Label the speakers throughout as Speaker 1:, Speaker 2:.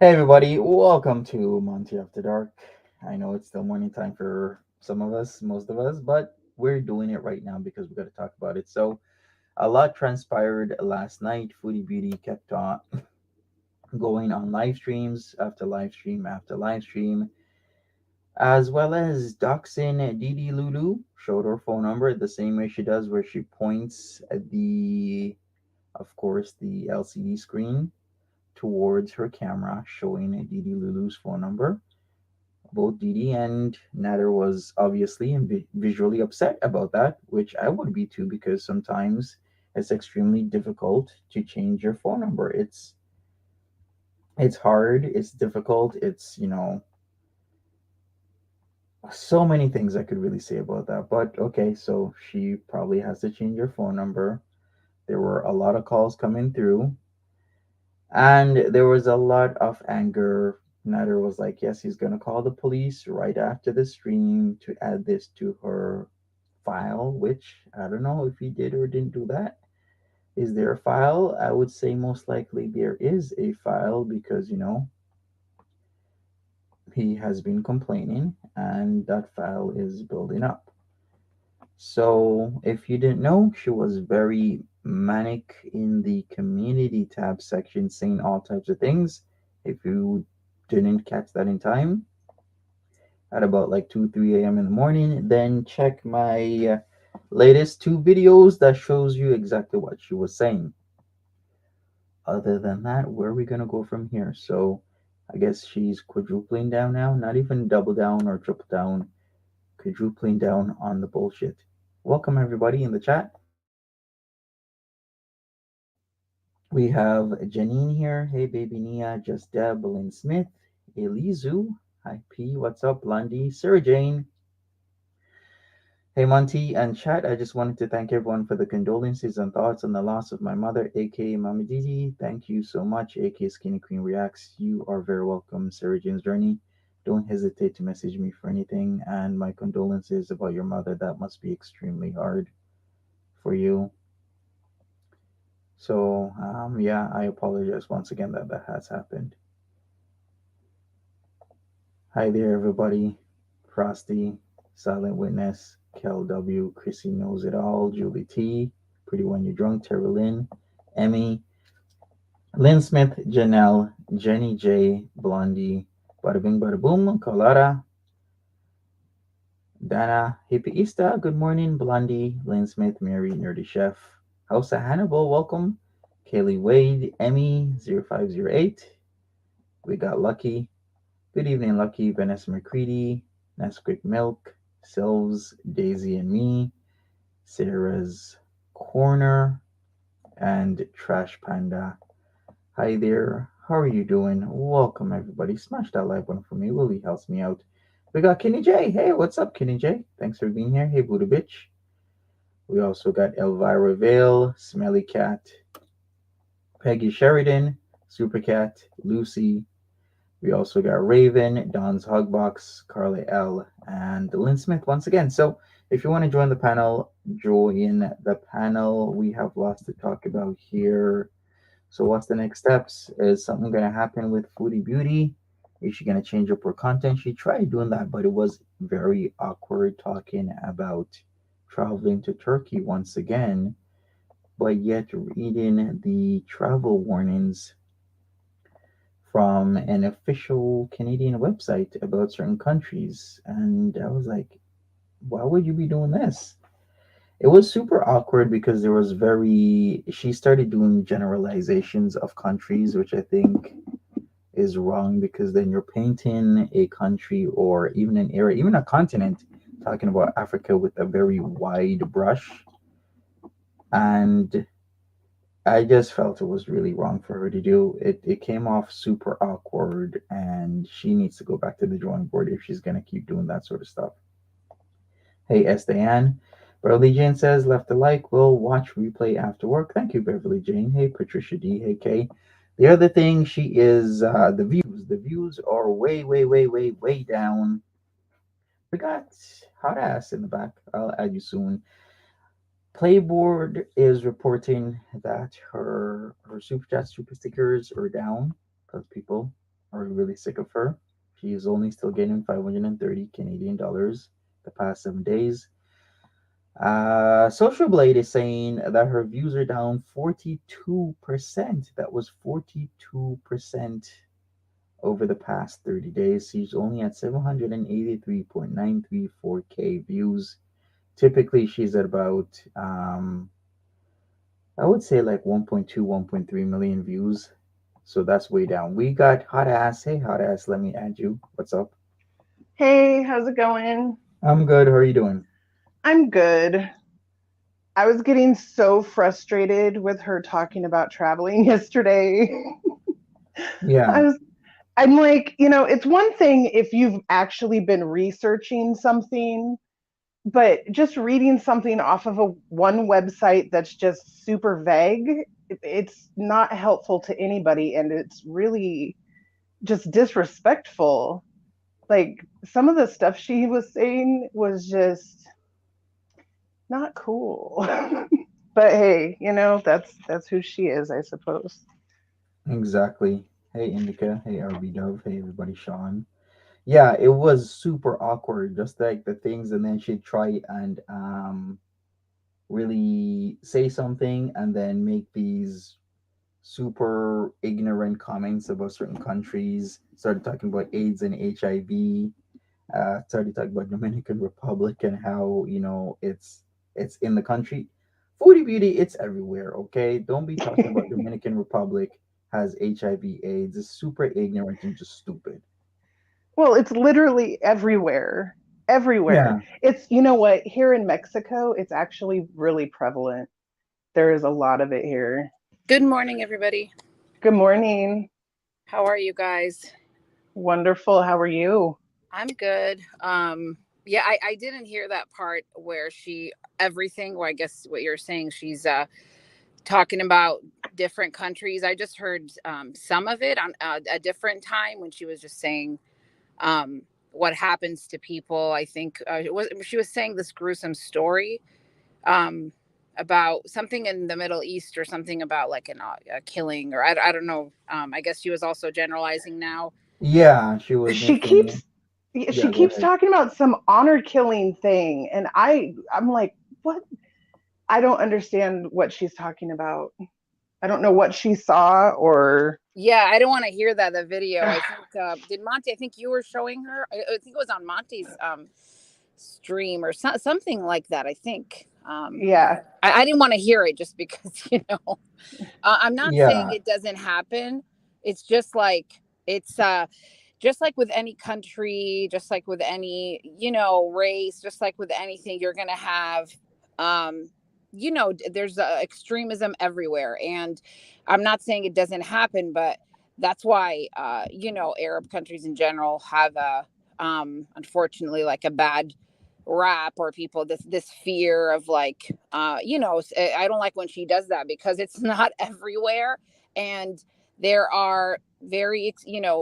Speaker 1: Hey everybody, welcome to Monty After Dark. I know it's still morning time for some of us, most of us, but we're doing it right now because we got to talk about it. So, a lot transpired last night. Foodie Beauty kept on going on live streams after live stream after live stream, as well as Doxxing Didi Lulu showed her phone number the same way she does, where she points at of course, the LCD screen towards her camera, showing Didi Lulu's phone number. Both Didi and Nader was obviously and visually upset about that, which I would be too, because sometimes it's extremely difficult to change your phone number. It's hard, it's difficult, it's so many things I could really say about that. But okay, so she probably has to change her phone number. There were a lot of calls coming through, and there was a lot of anger. Nader was like, yes, he's gonna call the police right after the stream to add this to her file, which I don't know if he did or didn't do that. Is there a file? I would say most likely there is a file because, he has been complaining and that file is building up. So, if you didn't know, she was very manic in the community tab section, saying all types of things. If you didn't catch that in time, at about like 2 3 a.m. in the morning, then check my latest two videos that shows you exactly what she was saying. Other than that, where are we going to go from here? So I guess she's quadrupling down now, not even double down or triple down, quadrupling down on the bullshit. Welcome everybody in the chat. We have Janine here. Hey baby Nia, just Deb, Lynn Smith, Elizu. Hi P, what's up, Blondie, Sarah Jane. Hey Monty and chat, I just wanted to thank everyone for the condolences and thoughts on the loss of my mother, aka Mama Didi. Thank you so much, aka Skinny Queen Reacts. You are very welcome, Sarah Jane's Journey. Don't hesitate to message me for anything, and my condolences about your mother. That must be extremely hard for you. So, yeah, I apologize once again that that has happened. Hi there, everybody. Frosty, Silent Witness, Kel W, Chrissy Knows It All, Julie T, Pretty When You're Drunk, Terry Lynn, Emmy, Lynn Smith, Janelle, Jenny J, Blondie, Bada Bing Bada Boom, Colada, Dana, Hippieista, Good Morning, Blondie, Lynn Smith, Mary, Nerdy Chef, House of Hannibal, welcome, Kaylee Wade, Emmy0508, we got Lucky, Good evening, Lucky, Vanessa McCready, Nesquik Milk, Sylves, Daisy and Me, Sarah's Corner, and Trash Panda. Hi there, how are you doing? Welcome, everybody. Smash that like button for me, really helps me out. We got Kenny J. Hey, what's up, Kenny J? Thanks for being here. Hey, Buddha Bitch. We also got Elvira Vale, Smelly Cat, Peggy Sheridan, Super Cat, Lucy, we also got Raven, Don's Hugbox, Carly L, and Lynn Smith once again. So if you want to join the panel, join the panel. We have lots to talk about here. So what's the next steps? Is something going to happen with Foodie Beauty? Is she going to change up her content? She tried doing that, but it was very awkward talking about traveling to Turkey once again, but yet reading the travel warnings from an official Canadian website about certain countries. And I was like, why would you be doing this? It was super awkward because she started doing generalizations of countries, which I think is wrong because then you're painting a country or even an area, even a continent, talking about Africa with a very wide brush. And I just felt it was really wrong for her to do. It came off super awkward, and she needs to go back to the drawing board if she's gonna keep doing that sort of stuff. Hey, Estean. Beverly Jane says, left a like, will watch replay after work. Thank you, Beverly Jane. Hey, Patricia D. Hey, Kay. The other thing, she is the views. The views are way, way, way, way, way down. We got hot ass in the back. I'll add you soon. Playboard is reporting that her super chat super stickers are down because people Are we really sick of her? She is only still getting 530 Canadian dollars the past 7 days. Social Blade is saying that her views are down 42%. That was 42% over the past 30 days. She's only at 783.934K views. Typically, she's at about, I would say like 1.2, 1.3 million views. So that's way down. We got Hot Ass. Hey, Hot Ass, let me add you. What's up?
Speaker 2: Hey, how's it going?
Speaker 1: I'm good. How are you doing?
Speaker 2: I'm good. I was getting so frustrated with her talking about traveling yesterday. I
Speaker 1: Yeah,
Speaker 2: was I'm like, it's one thing if you've actually been researching something, but just reading something off of a one website that's just super vague, it's not helpful to anybody and it's really just disrespectful. Like some of the stuff she was saying was just not cool. But hey, that's who she is, I suppose.
Speaker 1: exactly. Hey, Indica. Hey, RB Dove. Hey, everybody. Sean. Yeah, it was super awkward. Just like the things, and then she'd try and really say something, and then make these super ignorant comments about certain countries. Started talking about AIDS and HIV. Started talking about Dominican Republic and how it's in the country. Foodie Beauty, it's everywhere. Okay, don't be talking about Dominican Republic has HIV/AIDS. It's super ignorant and just stupid.
Speaker 2: Well, it's literally everywhere. Everywhere.
Speaker 1: Yeah,
Speaker 2: It's, you know what, here in Mexico, it's actually really prevalent. There is a lot of it here.
Speaker 3: Good morning, everybody.
Speaker 2: Good morning.
Speaker 3: How are you guys?
Speaker 2: Wonderful. How are you?
Speaker 3: I'm good. Yeah, I didn't hear that part where she everything. Well, I guess what you're saying, she's talking about different countries. I just heard some of it on a different time when she was just saying what happens to people. I think she was saying this gruesome story um, about something in the Middle East or something about like a killing or I don't know. I guess she was also generalizing now.
Speaker 1: yeah, she was
Speaker 2: She
Speaker 1: making.
Speaker 2: keeps she
Speaker 1: Yeah, go
Speaker 2: keeps
Speaker 1: ahead.
Speaker 2: talking about some honor killing thing and I'm like, "What? I don't understand what she's talking about. I don't know what she saw or
Speaker 3: Yeah, I don't want to hear that. The video. I think did Monty. I think you were showing her. I think it was on Monty's stream or something like that. I think.
Speaker 2: yeah.
Speaker 3: I didn't want to hear it just because I'm not saying
Speaker 1: Yeah,
Speaker 3: it doesn't happen. It's just like it's just like with any country, just like with any race, just like with anything, you're gonna have um, there's extremism everywhere, and I'm not saying it doesn't happen, but that's why Arab countries in general have a unfortunately like a bad rap or people this fear of like I don't like when she does that because it's not everywhere, and there are very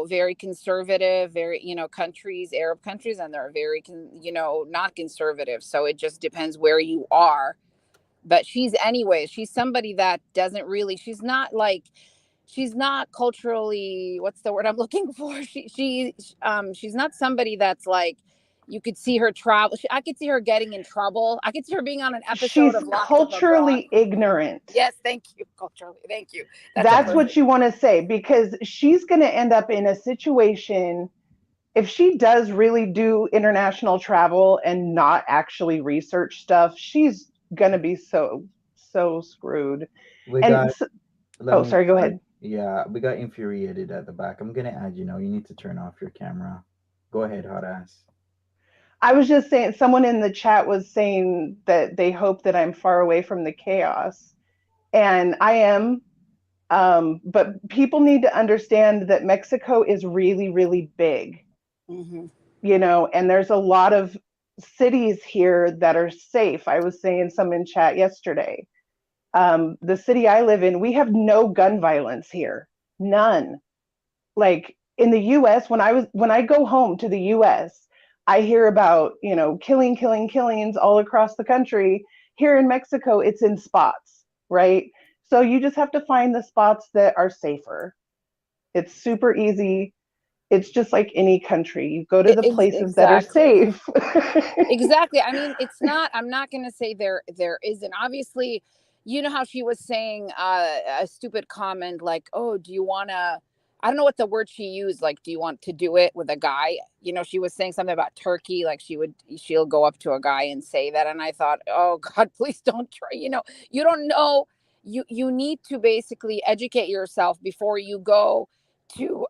Speaker 3: very conservative very countries, Arab countries, and they're very not conservative, so it just depends where you are. But she's somebody that doesn't really she's not culturally, what's the word I'm looking for, she's not somebody that's like you could see her travel. I could see her getting in trouble. I could see her being on an episode
Speaker 2: She's
Speaker 3: of Locked Up Abroad.
Speaker 2: culturally ignorant.
Speaker 3: Yes, thank you. Culturally, thank you. That's a
Speaker 2: That's
Speaker 3: perfect.
Speaker 2: what you want to say because she's going to end up in a situation if she does really do international travel and not actually research stuff, she's going to be so screwed.
Speaker 1: we
Speaker 2: And
Speaker 1: got. Let
Speaker 2: oh,
Speaker 1: me.
Speaker 2: sorry, go ahead.
Speaker 1: Yeah, we got infuriated at the back. I'm gonna add. You need to turn off your camera. Go ahead, hot ass.
Speaker 2: I was just saying someone in the chat was saying that they hope that I'm far away from the chaos. And I am. But people need to understand that Mexico is really, really big,
Speaker 3: Mm-hmm.
Speaker 2: and there's a lot of cities here that are safe. I was saying some in chat yesterday. The city I live in, we have no gun violence here, none. Like in the U.S., when I go home to the U.S., I hear about killings all across the country. Here in Mexico, it's in spots, right? So you just have to find the spots that are safer. It's super easy. It's just like any country. You go to the places that are
Speaker 3: Exactly.
Speaker 2: safe.
Speaker 3: Exactly. I mean, it's not, I'm not going to say there isn't. Obviously, you know how she was saying a stupid comment like, "Oh, do you want to, I don't know what the word she used, like, do you want to do it with a guy?" You know, she was saying something about Turkey, like she'll go up to a guy and say that, and I thought, "Oh God, please don't try." You know, you don't know, you need to basically educate yourself before you go to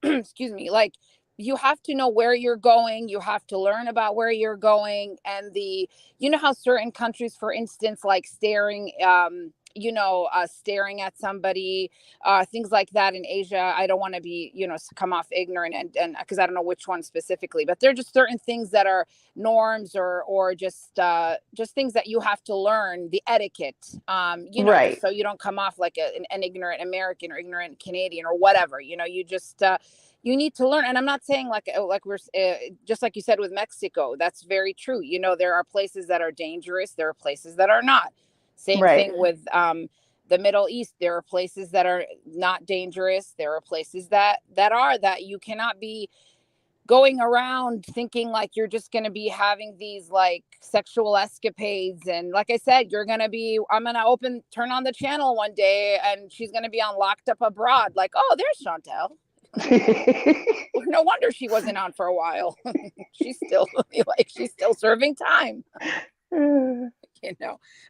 Speaker 3: excuse me, like, you have to know where you're going. You have to learn about where you're going. And you know how certain countries, for instance, like staring, staring at somebody, things like that in Asia. I don't want to be, come off ignorant and because I don't know which one specifically, but they're just certain things that are norms or just things that you have to learn the etiquette, just
Speaker 2: Right.
Speaker 3: so you don't come off like an ignorant American or ignorant Canadian or whatever, you just, you need to learn. And I'm not saying like we're just like you said with Mexico, that's very true. There are places that are dangerous, there are places that are not. Same
Speaker 2: Right.
Speaker 3: thing with the Middle East. There are places that are not dangerous, there are places that you cannot be going around thinking like you're just going to be having these like sexual escapades. And like I said, I'm going to turn on the channel one day and she's going to be on Locked Up Abroad, like, oh, there's Chantel. No wonder she wasn't on for a while. She's still she's still serving time.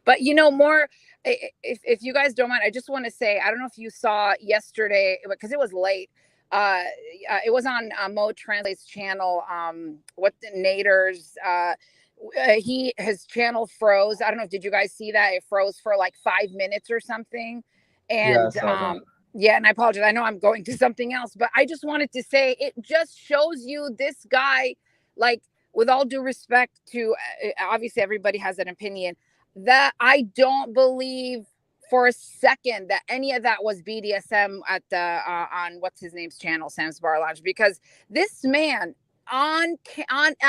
Speaker 3: But more, if you guys don't mind, I just want to say, I don't know if you saw yesterday because it was late. It was on Mo Translate's channel. What the Nader's his channel froze. I don't know, did you guys see that? It froze for like 5 minutes or something.
Speaker 1: Yeah, I
Speaker 3: And
Speaker 1: saw that.
Speaker 3: yeah, and I apologize, I know I'm going to something else, but I just wanted to say it just shows you this guy, like, with all due respect to obviously everybody has an opinion, that I don't believe for a second that any of that was BDSM at the on what's his name's channel, Sam's Bar Lounge, because this man on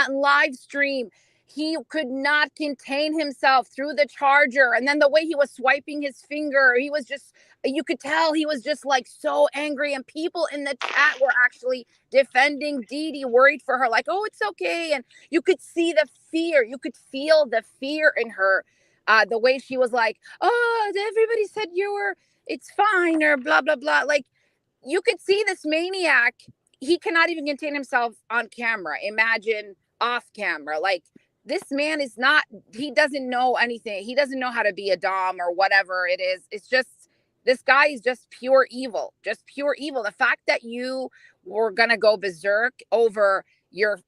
Speaker 3: live stream, he could not contain himself through the charger, and then the way he was swiping his finger, he was just, you could tell he was just like so angry, and people in the chat were actually defending Dee Dee, worried for her, like, oh, it's okay. And you could see the fear, you could feel the fear in her, the way she was like, oh, everybody said it's fine, or blah blah blah. Like, you could see this maniac, he cannot even contain himself on camera, imagine off camera. Like, this man is not, he doesn't know anything, he doesn't know how to be a dom or whatever it is. It's just, this guy is just pure evil, just pure evil. The fact that you were gonna go berserk over your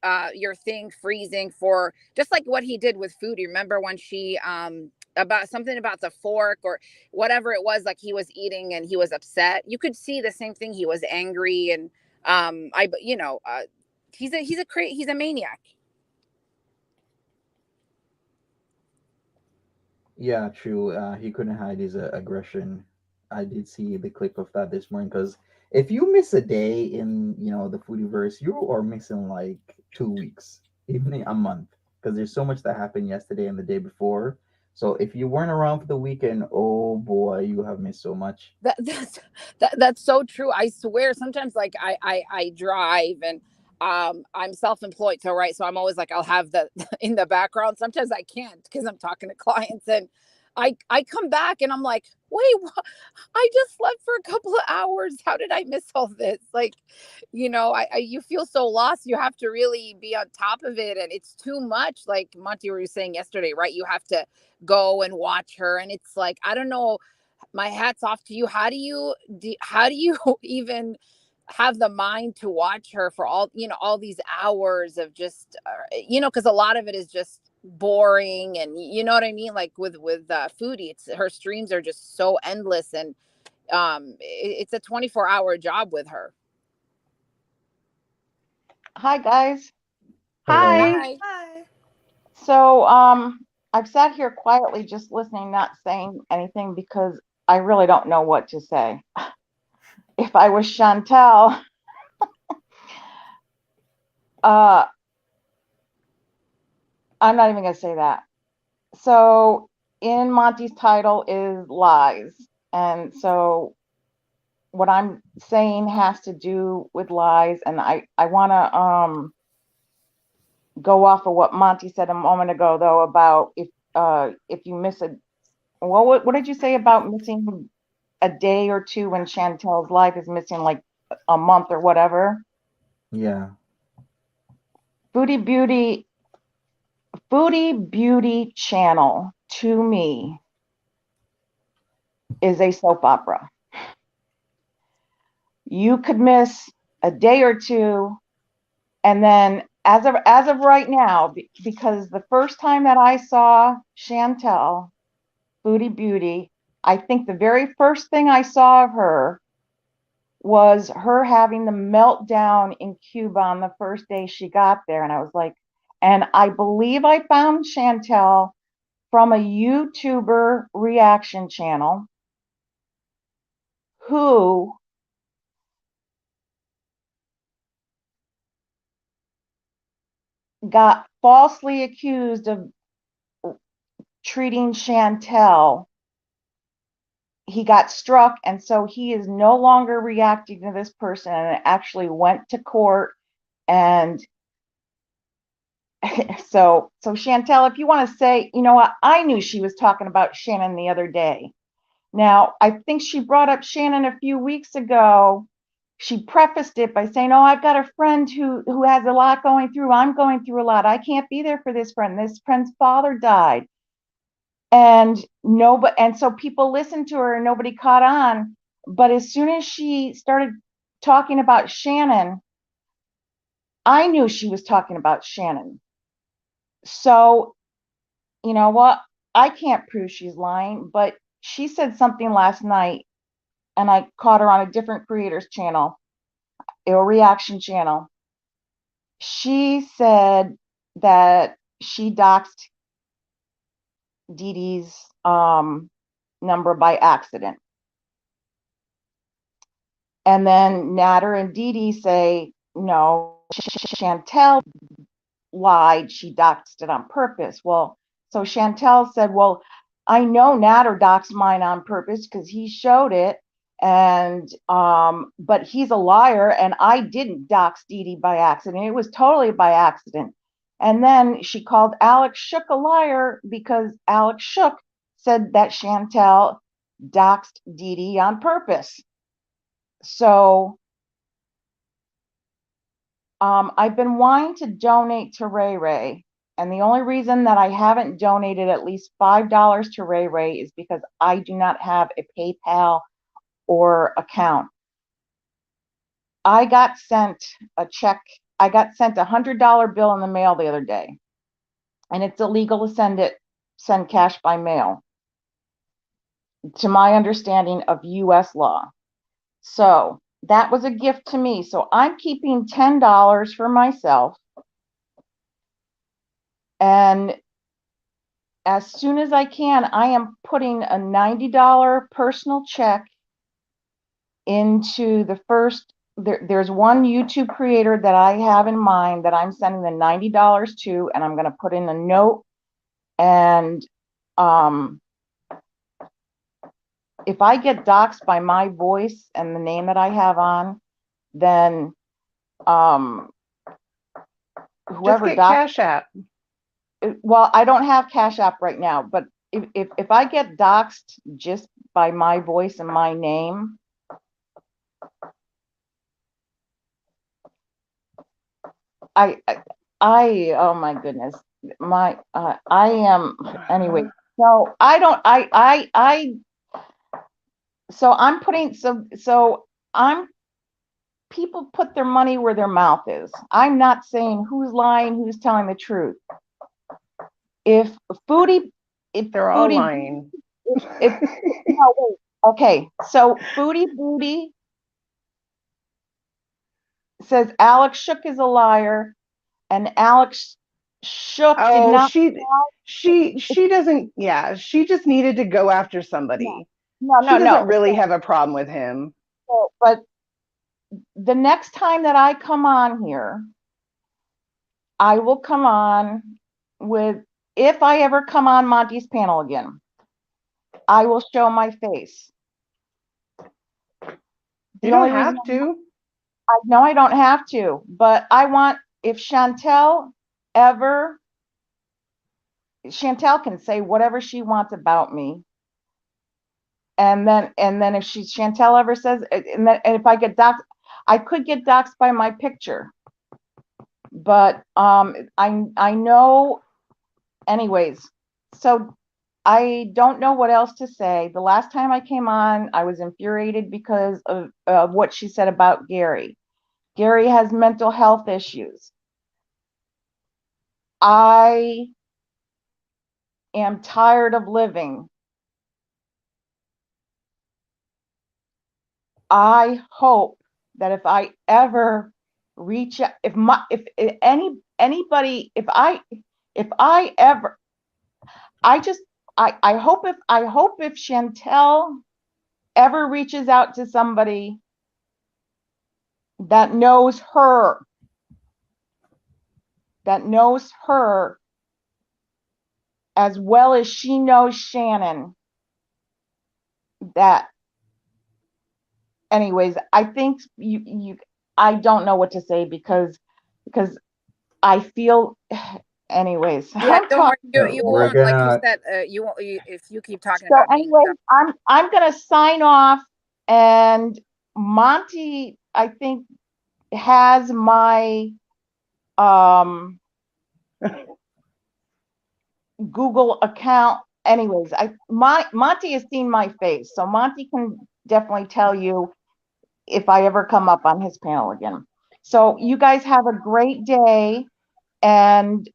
Speaker 3: thing freezing, for just like what he did with Foodie. Remember when she about something about the fork or whatever it was, like he was eating and he was upset, you could see the same thing, he was angry. And he's a maniac.
Speaker 1: Yeah, true. He couldn't hide his aggression. I did see the clip of that this morning because if you miss a day in, the foodieverse, you are missing like 2 weeks, even a month, because there's so much that happened yesterday and the day before. So if you weren't around for the weekend, oh boy, you have missed so much.
Speaker 3: That's so true. I swear, sometimes like I drive, and I'm self-employed, so right, so I'm always like, I'll have the in the background. Sometimes I can't because I'm talking to clients, and I come back and I'm like, wait, what? I just slept for a couple of hours, how did I miss all this? Like, you feel so lost. You have to really be on top of it, and it's too much. Like Monty, were you saying yesterday, right? You have to go and watch her, and it's like, I don't know, my hat's off to you. How do you even have the mind to watch her for all these hours of just, because a lot of it is just boring, and you know what I mean, like with Foodie, it's, her streams are just so endless, and it's a 24-hour job with her.
Speaker 4: Hi guys.
Speaker 1: Hello.
Speaker 2: Hi.
Speaker 3: Hi.
Speaker 5: Hi.
Speaker 4: So I've sat here quietly just listening, not saying anything because I really don't know what to say. If I was Chantel, uh I'm not even gonna say that. So in Monty's title is lies. And so what I'm saying has to do with lies, and I want to go off of what Monty said a moment ago, though, about if you miss a, well, what did you say about missing a day or two when Chantel's life is missing like a month or whatever?
Speaker 1: Yeah.
Speaker 4: Foodie Beauty, Foodie Beauty channel to me is a soap opera. You could miss a day or two, and then as of right now, because the first time that I saw Chantel, Foodie Beauty, I think the very first thing I saw of her was her having the meltdown in Cuba on the first day she got there. And I was like, and I believe I found Chantel from a YouTuber reaction channel who got falsely accused of treating Chantel. He got struck, and so he is no longer reacting to this person, and actually went to court. And so Chantel, if you want to say, you know what, I knew she was talking about Shannon the other day. Now, I think she brought up Shannon a few weeks ago. She prefaced it by saying, oh, I've got a friend who has a lot going through. I'm going through a lot. I can't be there for this friend. This friend's father died. And so people listened to her and nobody caught on. But as soon as she started talking about Shannon, I knew she was talking about Shannon. So, you know what? I can't prove she's lying, but she said something last night, and I caught her on a different creator's channel, a reaction channel. She said that she doxed Dee Dee's number by accident. And then Natter and Dee Dee say, no, Chantel lied. She doxed it on purpose. Well, so Chantel said, well, I know Natter doxed mine on purpose because he showed it. And but he's a liar, and I didn't dox Dee Dee by accident. It was totally by accident. And then she called Alex Shook a liar because Alex Shook said that Chantel doxed Dee Dee on purpose. So I've been wanting to donate to Ray Ray, and the only reason that I haven't donated at least $5 to Ray Ray is because I do not have a PayPal or account. I got sent a check. I got sent $100 bill in the mail the other day, and it's illegal to send cash by mail, to my understanding of U.S. law. So that was a gift to me. So I'm keeping $10 for myself. And as soon as I can, I am putting a $90 personal check into the first. There's one YouTube creator that I have in mind that I'm sending the $90 to, and I'm going to put in a note. And if I get doxxed by my voice and the name that I have on, then whoever
Speaker 2: just get Cash App.
Speaker 4: Well, I don't have Cash App right now, but if I get doxxed just by my voice and my name, I oh my goodness, I am anyway. So so I'm putting people put their money where their mouth is. I'm not saying who's lying, who's telling the truth. If
Speaker 2: they're all lying.
Speaker 4: No, wait. Okay, so Foodie Beauty says Alex Shook is a liar, and Alex Shook did not.
Speaker 2: She doesn't. Yeah, she just needed to go after somebody.
Speaker 4: No.
Speaker 2: She doesn't really have a problem with him.
Speaker 4: But the next time that I come on here, I will come on with, if I ever come on Monty's panel again, I will show my face.
Speaker 2: You don't have to.
Speaker 4: I know I don't have to, but I want, if Chantel can say whatever she wants about me. And then if Chantel ever says, and if I get doxxed, I could get doxxed by my picture. But I know, anyways. So I don't know what else to say. The last time I came on, I was infuriated because of what she said about Gary. Gary has mental health issues. I am tired of living. I hope that if I ever reach, anybody, if I ever, I hope if Chantel ever reaches out to somebody that knows her as well as she knows Shannon, that, anyways, I think I don't know what to say because I feel, anyways.
Speaker 3: Yeah,
Speaker 4: I'm
Speaker 3: don't worry.
Speaker 4: talking.
Speaker 3: You
Speaker 1: We're
Speaker 3: won't. Like you
Speaker 1: gonna.
Speaker 3: said, you won't. If you keep talking
Speaker 4: So
Speaker 3: about me,
Speaker 4: anyways, I'm gonna sign off, and Monty, I think, has my Google account. Anyways, Monty has seen my face, so Monty can definitely tell you if I ever come up on his panel again. So you guys have a great day, and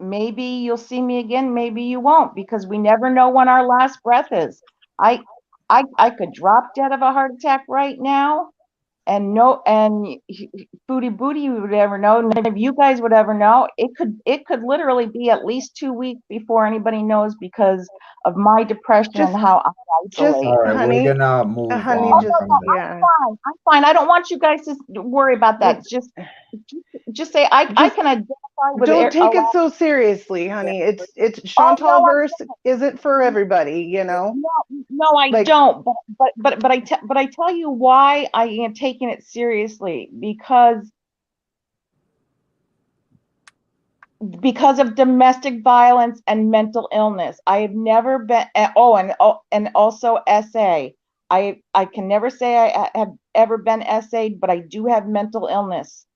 Speaker 4: maybe you'll see me again, maybe you won't, because we never know when our last breath is. I could drop dead of a heart attack right now, and Foodie Booty would ever know, none of you guys would ever know. It could literally be at least 2 weeks before anybody knows, because of my depression and how I
Speaker 2: Just,
Speaker 4: isolate.
Speaker 1: All right, we're
Speaker 2: honey,
Speaker 1: gonna move
Speaker 2: honey,
Speaker 1: on
Speaker 2: just,
Speaker 1: from this.
Speaker 2: yeah.
Speaker 4: I'm fine. I don't want you guys to worry about that. Just say I
Speaker 2: Just
Speaker 4: can identify with
Speaker 2: don't
Speaker 4: a
Speaker 2: take it
Speaker 4: lot.
Speaker 2: so seriously, honey. It's
Speaker 4: Oh no,
Speaker 2: Chantal verse isn't for everybody, you know?
Speaker 4: no, I
Speaker 2: Like,
Speaker 4: don't. But I tell you why I am taking it seriously, because of domestic violence and mental illness. I have never been. And also SA. I can never say I have ever been SA'd, but I do have mental illness.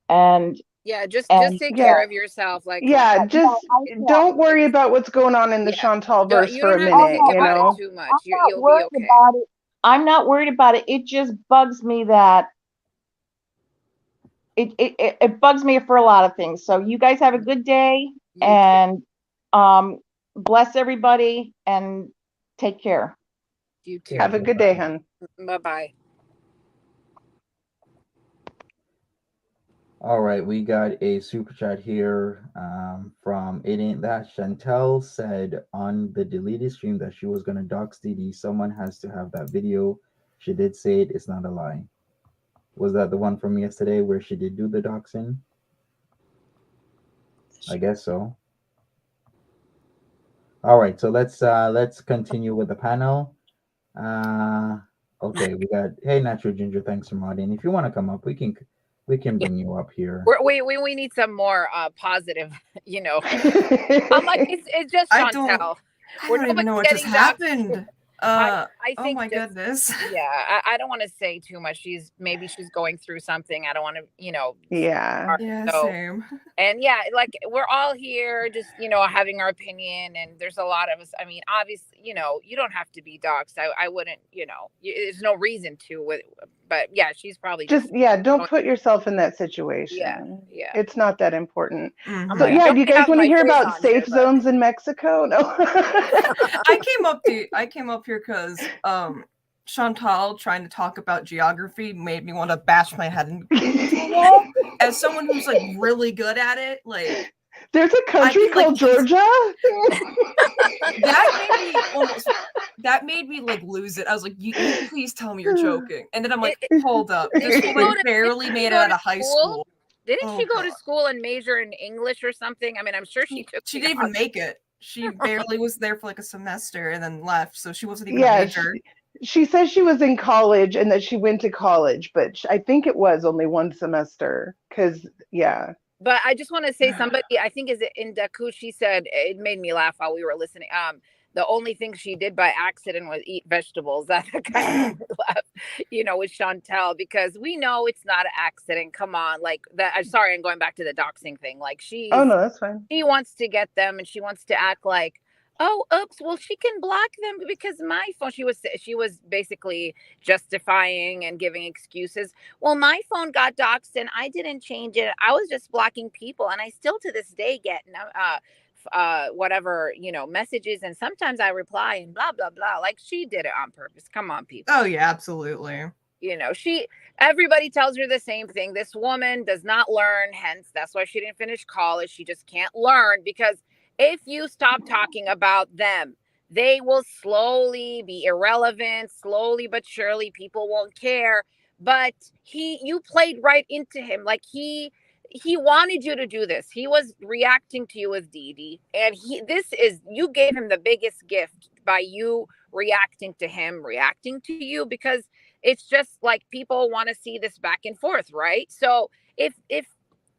Speaker 4: And
Speaker 3: yeah, just
Speaker 4: and
Speaker 3: take
Speaker 2: yeah,
Speaker 3: care of yourself. Like,
Speaker 2: yeah,
Speaker 4: no,
Speaker 2: just don't worry
Speaker 3: it's
Speaker 2: about what's going on in the
Speaker 3: yeah.
Speaker 2: Chantal verse
Speaker 3: You
Speaker 2: for a
Speaker 3: don't have to
Speaker 4: oh
Speaker 2: minute,
Speaker 3: think
Speaker 4: no,
Speaker 2: you
Speaker 3: about it
Speaker 2: know?
Speaker 3: too much.
Speaker 4: I'm not
Speaker 3: You'll be
Speaker 4: worried
Speaker 3: okay.
Speaker 4: about it. I'm not worried about it. It just bugs me that it bugs me for a lot of things. So you guys have a good day,
Speaker 3: You too.
Speaker 4: and bless everybody, and take care.
Speaker 3: You
Speaker 1: Yeah,
Speaker 3: too.
Speaker 2: Have a good day, hun.
Speaker 3: Bye bye.
Speaker 1: all right, we got a super chat here from It Ain't That. Chantel said on the deleted stream that she was gonna dox DD. Someone has to have that video. She did say it. It's not a lie. Was that the one from yesterday where she did do the doxing? I guess so. All right, so let's continue with the panel. Uh, okay, we got hey Natural Ginger, thanks for modding. If you want to come up, we can bring you up here.
Speaker 3: We need some more positive. You know, I'm like it's just
Speaker 5: I don't
Speaker 3: Chantel.
Speaker 5: I
Speaker 3: We're
Speaker 5: don't even
Speaker 3: nobody's
Speaker 5: know what just
Speaker 3: getting doxxed.
Speaker 5: happened.
Speaker 3: I
Speaker 5: Oh
Speaker 3: think
Speaker 5: my
Speaker 3: just
Speaker 5: goodness.
Speaker 3: yeah. I don't want to say too much. Maybe she's going through something. I don't want to
Speaker 2: Yeah.
Speaker 5: Yeah,
Speaker 3: so
Speaker 5: same.
Speaker 3: and yeah, like we're all here just having our opinion, and there's a lot of us. I mean, obviously, you don't have to be doxxed. I wouldn't, there's no reason to, but yeah, she's probably
Speaker 2: Just,
Speaker 3: just
Speaker 2: yeah, don't
Speaker 3: going
Speaker 2: put
Speaker 3: through.
Speaker 2: yourself in that
Speaker 3: Yeah,
Speaker 2: situation.
Speaker 3: yeah.
Speaker 2: It's not that important.
Speaker 3: I'm
Speaker 2: So,
Speaker 3: like,
Speaker 5: Mhm.
Speaker 3: I
Speaker 2: yeah, do you
Speaker 3: only
Speaker 2: guys
Speaker 3: have
Speaker 2: want to
Speaker 3: my
Speaker 2: hear
Speaker 3: voice
Speaker 2: about
Speaker 3: on here,
Speaker 2: safe
Speaker 3: but
Speaker 2: zones in Mexico? No.
Speaker 5: I came up here because Chantal trying to talk about geography made me want to bash my head into a wall. As someone who's like really good at it, like
Speaker 2: There's a country
Speaker 5: can, like,
Speaker 2: called Georgia.
Speaker 5: that made me like lose it. I was like, you please tell me you're joking. And then I'm like,
Speaker 3: it,
Speaker 5: hold up.
Speaker 3: did
Speaker 5: This
Speaker 3: she
Speaker 5: woman
Speaker 3: go to
Speaker 5: barely made it
Speaker 3: go
Speaker 5: out
Speaker 3: to
Speaker 5: of high
Speaker 3: school?
Speaker 5: school.
Speaker 3: Didn't
Speaker 5: Oh
Speaker 3: she go to
Speaker 5: god.
Speaker 3: school and major in English or something? I mean, I'm sure she took
Speaker 5: She
Speaker 3: the
Speaker 5: didn't even
Speaker 3: odds.
Speaker 5: make it. She barely was there for like a semester and then left, so she wasn't even a
Speaker 2: Yeah,
Speaker 5: major.
Speaker 2: She says she was in college and that she went to college, but I think it was only one semester. Because yeah.
Speaker 3: But I just want to say, somebody, I think is it in Daku, she said, it made me laugh while we were listening. The only thing she did by accident was eat vegetables. That kind of made me laugh, with Chantel, because we know it's not an accident. Come on, like that. I'm sorry, I'm going back to the doxing thing. Like
Speaker 2: Oh no, that's fine.
Speaker 3: she wants to get them, and she wants to act like, oh, oops, well, she can block them because my phone. She was basically justifying and giving excuses. Well, my phone got doxxed and I didn't change it. I was just blocking people, and I still to this day get whatever messages, and sometimes I reply and blah blah blah. Like she did it on purpose. Come on, people.
Speaker 5: Oh yeah, absolutely.
Speaker 3: Everybody tells her the same thing. This woman does not learn, hence that's why she didn't finish college. She just can't learn, because if you stop talking about them, they will slowly be irrelevant. Slowly but surely, people won't care. But you played right into him. Like he wanted you to do this. He was reacting to you with Dee Dee, and you gave him the biggest gift by you reacting to him, reacting to you, because it's just like people want to see this back and forth, right? So if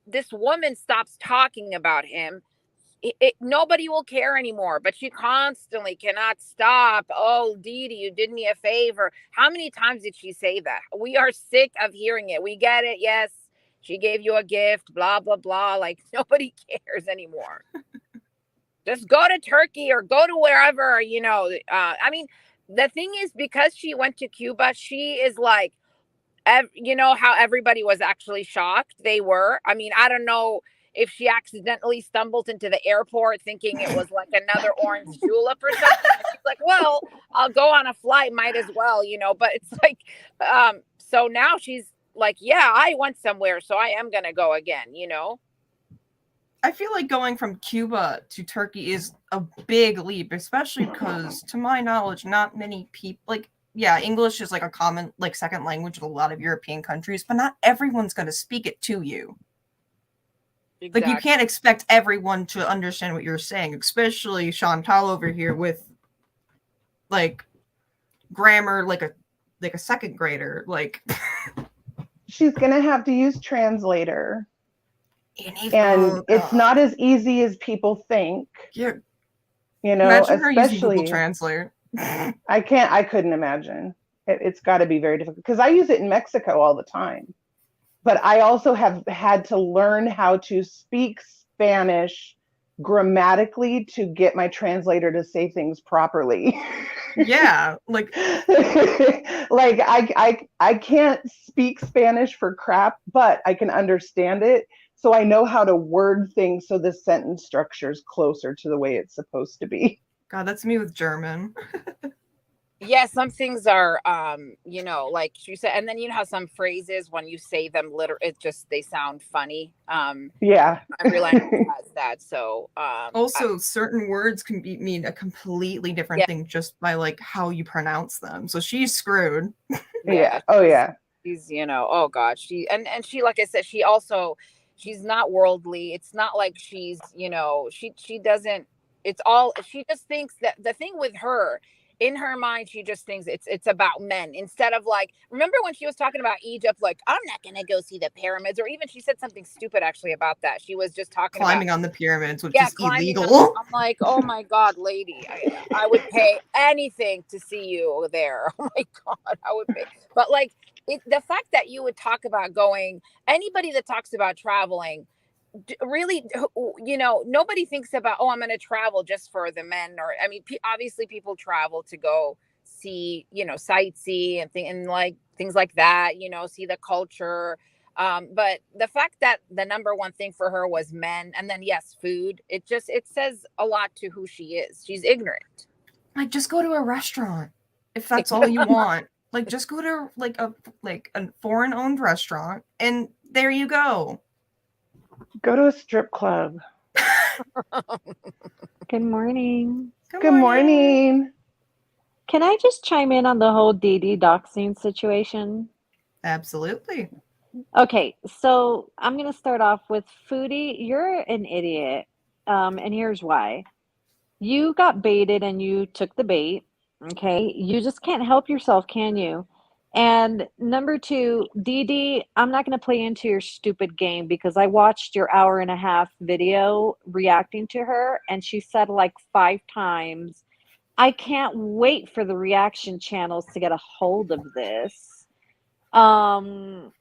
Speaker 3: this woman stops talking about him, nobody will care anymore. But she constantly cannot stop. Oh, Dee Dee, you did me a favor. How many times did she say that? We are sick of hearing it. We get it. Yes, she gave you a gift, blah, blah, blah. Like nobody cares anymore. Just go to Turkey or go to wherever, I mean, the thing is, because she went to Cuba, she is like, how everybody was actually shocked. They were. I mean, I don't know if she accidentally stumbled into the airport thinking it was like another orange julep or something. She's like, well, I'll go on a flight, might as well, but it's like, so now she's like, yeah, I went somewhere, so I am going to go again,
Speaker 5: I feel like going from Cuba to Turkey is a big leap, especially because, to my knowledge, not many people, like, yeah, English is like a common, like, second language in a lot of European countries, but not everyone's going to speak it to you. Exactly. Like, you can't expect everyone to understand what you're saying, especially Chantal over here with, like, grammar like a second grader. Like,
Speaker 2: she's going to have to use translator. And it's not as easy as people think.
Speaker 5: Yeah. Imagine her using
Speaker 2: especially
Speaker 5: Google Translate.
Speaker 2: I couldn't imagine. It's got to be very difficult, because I use it in Mexico all the time. But I also have had to learn how to speak Spanish grammatically to get my translator to say things properly.
Speaker 5: Yeah, like
Speaker 2: like I can't speak Spanish for crap, but I can understand it. So I know how to word things so the sentence structure is closer to the way it's supposed to be.
Speaker 5: God, that's me with German.
Speaker 3: Yeah, some things are, like you said, and then how some phrases, when you say them, they sound funny.
Speaker 2: Yeah.
Speaker 3: I'm realizing that. So,
Speaker 5: also, certain words can mean a completely different thing just by like how you pronounce them. So she's screwed.
Speaker 2: Yeah. Oh yeah.
Speaker 3: She's, oh God, she, like I said, she's not worldly. It's not like she's, she doesn't, she just thinks that the thing with her, in her mind, she just thinks it's about men, instead of like, remember when she was talking about Egypt, like, I'm not going to go see the pyramids, or even she said something stupid actually about that. She was just talking
Speaker 5: climbing
Speaker 3: about
Speaker 5: on the pyramids, which is illegal.
Speaker 3: I'm like, oh my God, lady, I would pay anything to see you there. Oh my God, I would pay. But like, the fact that you would talk about going, anybody that talks about traveling, really, nobody thinks about, oh, I'm going to travel just for the men. Or, I mean, obviously people travel to go see, sightsee and like things like that, see the culture. But the fact that the number one thing for her was men, and then yes, food, it says a lot to who she is. She's ignorant.
Speaker 5: Like, just go to a restaurant if that's all you want. Like, just go to like a foreign owned restaurant, and there you go.
Speaker 2: Go to a strip club.
Speaker 6: Good morning.
Speaker 2: Good morning.
Speaker 6: Can I just chime in on the whole Dee Dee doxing situation?
Speaker 5: Absolutely.
Speaker 6: Okay, so I'm going to start off with Foodie. You're an idiot, and here's why. You got baited and you took the bait. Okay, you just can't help yourself, can you? And number two, Dee Dee, I'm not going to play into your stupid game because I watched your hour and a half video reacting to her, and she said like 5 times, I can't wait for the reaction channels to get a hold of this. Um,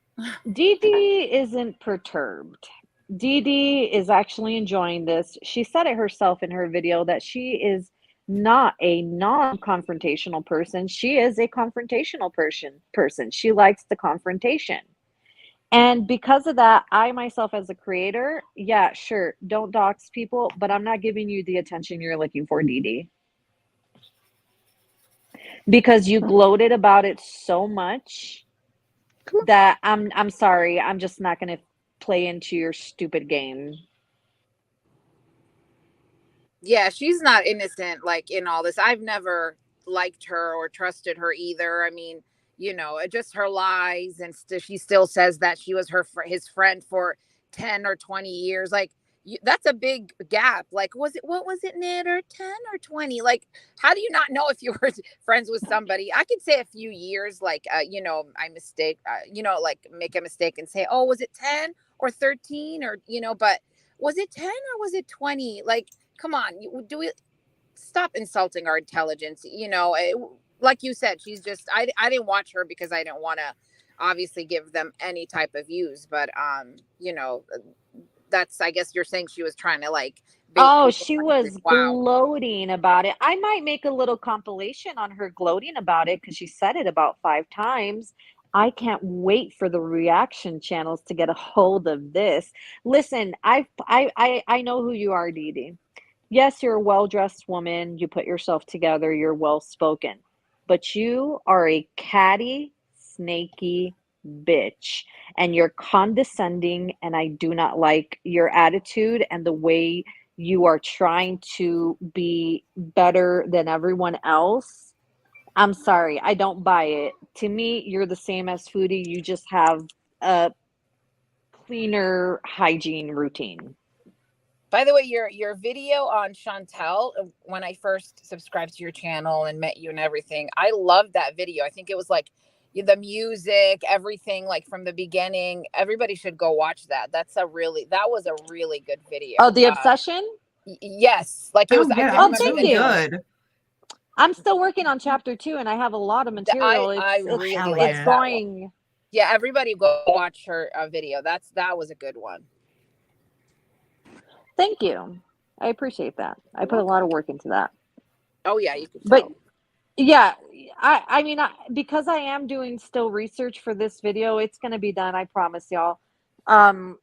Speaker 6: Dee Dee isn't perturbed. Dee Dee is actually enjoying this. She said it herself in her video that she is not a non-confrontational person. She is a confrontational person. She likes the confrontation. And because of that, I myself as a creator, yeah, sure, don't dox people, but I'm not giving you the attention you're looking for, Dee Dee. Because you gloated about it so much that I'm sorry, I'm just not going to play into your stupid game.
Speaker 3: Yeah, she's not innocent like in all this. I've never liked her or trusted her either. I mean, just her lies, and she still says that she was his friend for 10 or 20 years. Like, that's a big gap. Like, what was it, Ned, or 10 or 20? Like, how do you not know if you were friends with somebody? I could say a few years, like, I mistake, like make a mistake and say, oh, was it 10 or 13, or but was it 10 or was it 20? Like, come on, do we stop insulting our intelligence? Like you said, she's just, I didn't watch her because I didn't want to obviously give them any type of views, but that's, I guess you're saying she was trying to like bait
Speaker 6: Oh,
Speaker 3: people
Speaker 6: she
Speaker 3: into this.
Speaker 6: was
Speaker 3: Wow.
Speaker 6: gloating about it. I might make a little compilation on her gloating about it because she said it about 5 times. I can't wait for the reaction channels to get a hold of this. Listen, I know who you are, Dee Dee. Yes, you're a well-dressed woman. You put yourself together. You're well-spoken, but you are a catty, snaky bitch, and you're condescending. And I do not like your attitude and the way you are trying to be better than everyone else. I'm sorry, I don't buy it. To me, you're the same as Foodie. You just have a cleaner hygiene routine.
Speaker 3: By the way, your video on Chantel, when I first subscribed to your channel and met you and everything, I loved that video. I think it was like the music, everything, like from the beginning. Everybody should go watch that. That was a really good
Speaker 6: Oh,
Speaker 3: video.
Speaker 6: the obsession?
Speaker 3: Yes, like it was.
Speaker 5: Oh
Speaker 3: I
Speaker 5: yeah,
Speaker 3: can't
Speaker 5: that
Speaker 6: Oh,
Speaker 5: was
Speaker 3: remember
Speaker 6: thank
Speaker 3: the
Speaker 5: really
Speaker 3: name
Speaker 6: you.
Speaker 3: of it.
Speaker 5: good.
Speaker 6: I'm still working on chapter 2 and I have a lot of
Speaker 3: I
Speaker 6: material.
Speaker 3: I
Speaker 5: Oh
Speaker 3: really
Speaker 5: hell
Speaker 6: It's
Speaker 3: liked
Speaker 5: yeah.
Speaker 3: that one.
Speaker 6: going.
Speaker 3: Yeah, everybody go watch her video. That was a good one.
Speaker 6: Thank you. I appreciate that. I
Speaker 3: You're
Speaker 6: put a lot
Speaker 3: welcome.
Speaker 6: of work into that.
Speaker 3: Oh yeah, you could
Speaker 6: But
Speaker 3: tell.
Speaker 6: yeah, I mean, because I am doing still research for this video, it's going to be done, I promise y'all. Um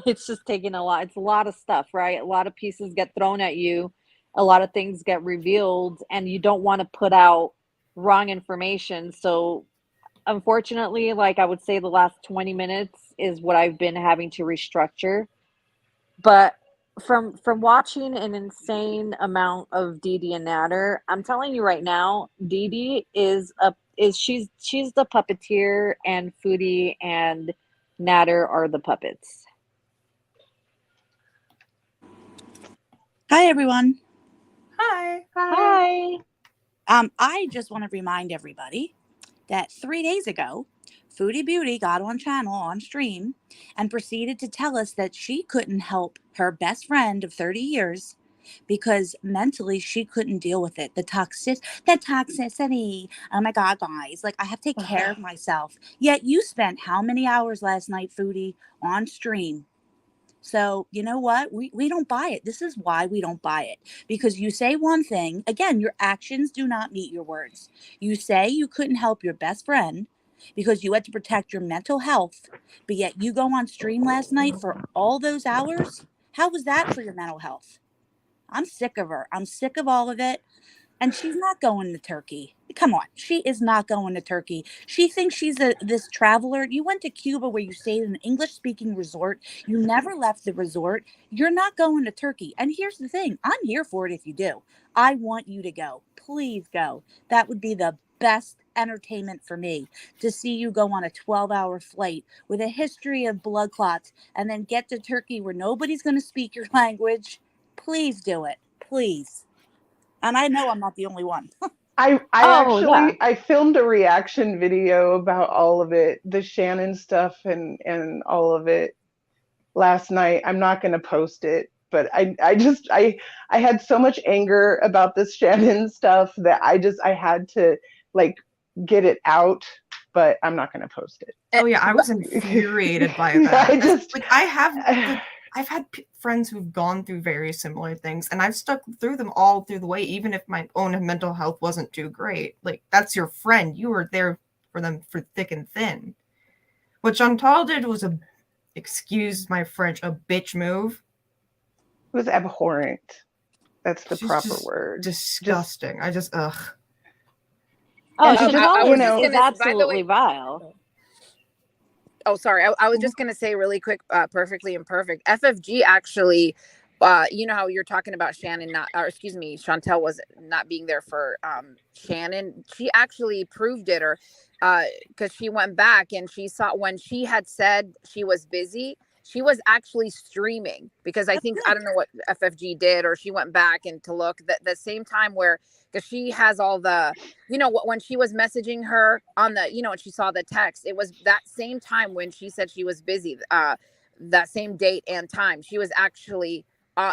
Speaker 6: it's just taking a lot. It's a lot of stuff, right? A lot of pieces get thrown at you. A lot of things get revealed and you don't want to put out wrong information. So unfortunately, like I would say the last 20 minutes is what I've been having to restructure. But from watching an insane amount of Dee Dee and Natter, I'm telling you right now, Dee Dee she's the puppeteer and Foodie and Natter are the puppets.
Speaker 7: Hi, everyone.
Speaker 5: Hi.
Speaker 6: Hi.
Speaker 7: I just want to remind everybody that 3 days ago, Foodie Beauty got on channel on stream and proceeded to tell us that she couldn't help her best friend of 30 years because mentally she couldn't deal with it. The toxicity. Oh my God, guys. Like, I have to take care of myself. Yet you spent how many hours last night, Foodie, on stream? So, you know what? We don't buy it. This is why we don't buy it. Because you say one thing, again, your actions do not meet your words. You say you couldn't help your best friend because you had to protect your mental health, but yet you go on stream last night for all those hours. How was that for your mental health? I'm sick of her. I'm sick of all of it. And she's not going to Turkey. Come on, she is not going to Turkey. She thinks she's this traveler. You went to Cuba where you stayed in an English-speaking resort. You never left the resort. You're not going to Turkey. And here's the thing. I'm here for it if you do. I want you to go. Please go. That would be the best entertainment for me to see you go on a 12-hour flight with a history of blood clots and then get to Turkey where nobody's going to speak your language. Please do it. Please. And I know I'm not the only one.
Speaker 2: I
Speaker 6: Oh, yeah.
Speaker 2: actually I filmed a reaction video about all of it, the Shannon stuff and all of it last night. I'm not going to post it, but I had so much anger about this Shannon stuff that I had to like get it out, but I'm not going to post it.
Speaker 5: Oh yeah, I was infuriated by that.
Speaker 2: I just
Speaker 5: like I've had friends who've gone through very similar things, and I've stuck through them all through the way, even if my own mental health wasn't too great. Like, that's your friend. You were there for them for thick and thin. What Chantal did was excuse my French, a bitch move.
Speaker 2: It was abhorrent. That's the
Speaker 5: She's
Speaker 2: proper
Speaker 5: just
Speaker 2: word.
Speaker 5: disgusting. I just ugh.
Speaker 6: Oh,
Speaker 2: And
Speaker 6: Chantal
Speaker 3: I was
Speaker 6: is,
Speaker 3: just
Speaker 6: is
Speaker 3: gonna, by the
Speaker 6: absolutely
Speaker 3: way,
Speaker 6: vile.
Speaker 3: oh, sorry. I was just going to say really quick, perfectly imperfect. FFG actually, you know how you're talking about Shannon not, or excuse me, Chantel was not being there for Shannon. She actually proved it, or because she went back and she saw when she had said she was busy, she was actually streaming, because I think, I don't know what FFG did, or she went back and to look that the same time where, because she has all the, you know, when she was messaging her on the, you know, when she saw the text, it was that same time when she said she was busy, that same date and time, she was actually,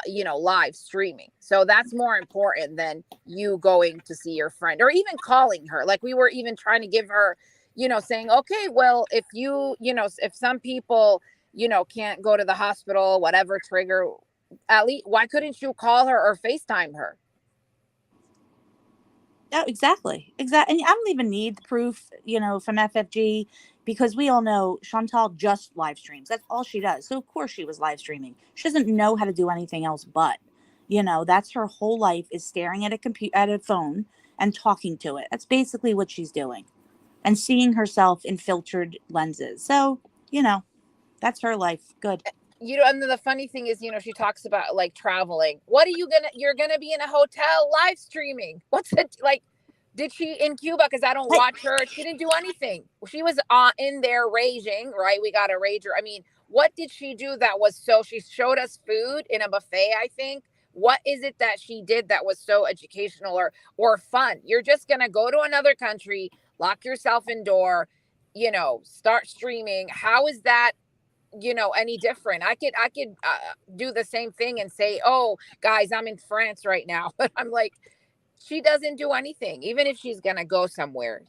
Speaker 3: you know, live streaming. So that's more important than you going to see your friend or even calling her. Like, we were even trying to give her, you know, saying, okay, well, if you know, if some people, you know, can't go to the hospital, whatever trigger, at least, why couldn't you call her or FaceTime her?
Speaker 7: Oh, exactly. Exactly. And I don't even need the proof, you know, from FFG, because we all know Chantal just live streams. That's all she does. So of course she was live streaming. She doesn't know how to do anything else, but, you know, that's her whole life, is staring at a phone and talking to it. That's basically what she's doing, and seeing herself in filtered lenses. So, you know, that's her life. Good.
Speaker 3: You know, and the funny thing is, you know, she talks about like traveling. What are you gonna, you're gonna be in a hotel live streaming. What's it like? Did she in Cuba? Because I don't
Speaker 7: Hey,
Speaker 3: watch her. She didn't do anything. She was in there raging, right? We got a rager. I mean, what did she do that was so, she showed us food in a buffet, I think. What is it that she did that was so educational or fun? You're just gonna go to another country, lock yourself indoor, you know, start streaming. How is that, you know, any different? I could do the same thing and say, oh guys, I'm in France right now. But I'm like, she doesn't do anything, even if she's gonna go somewhere.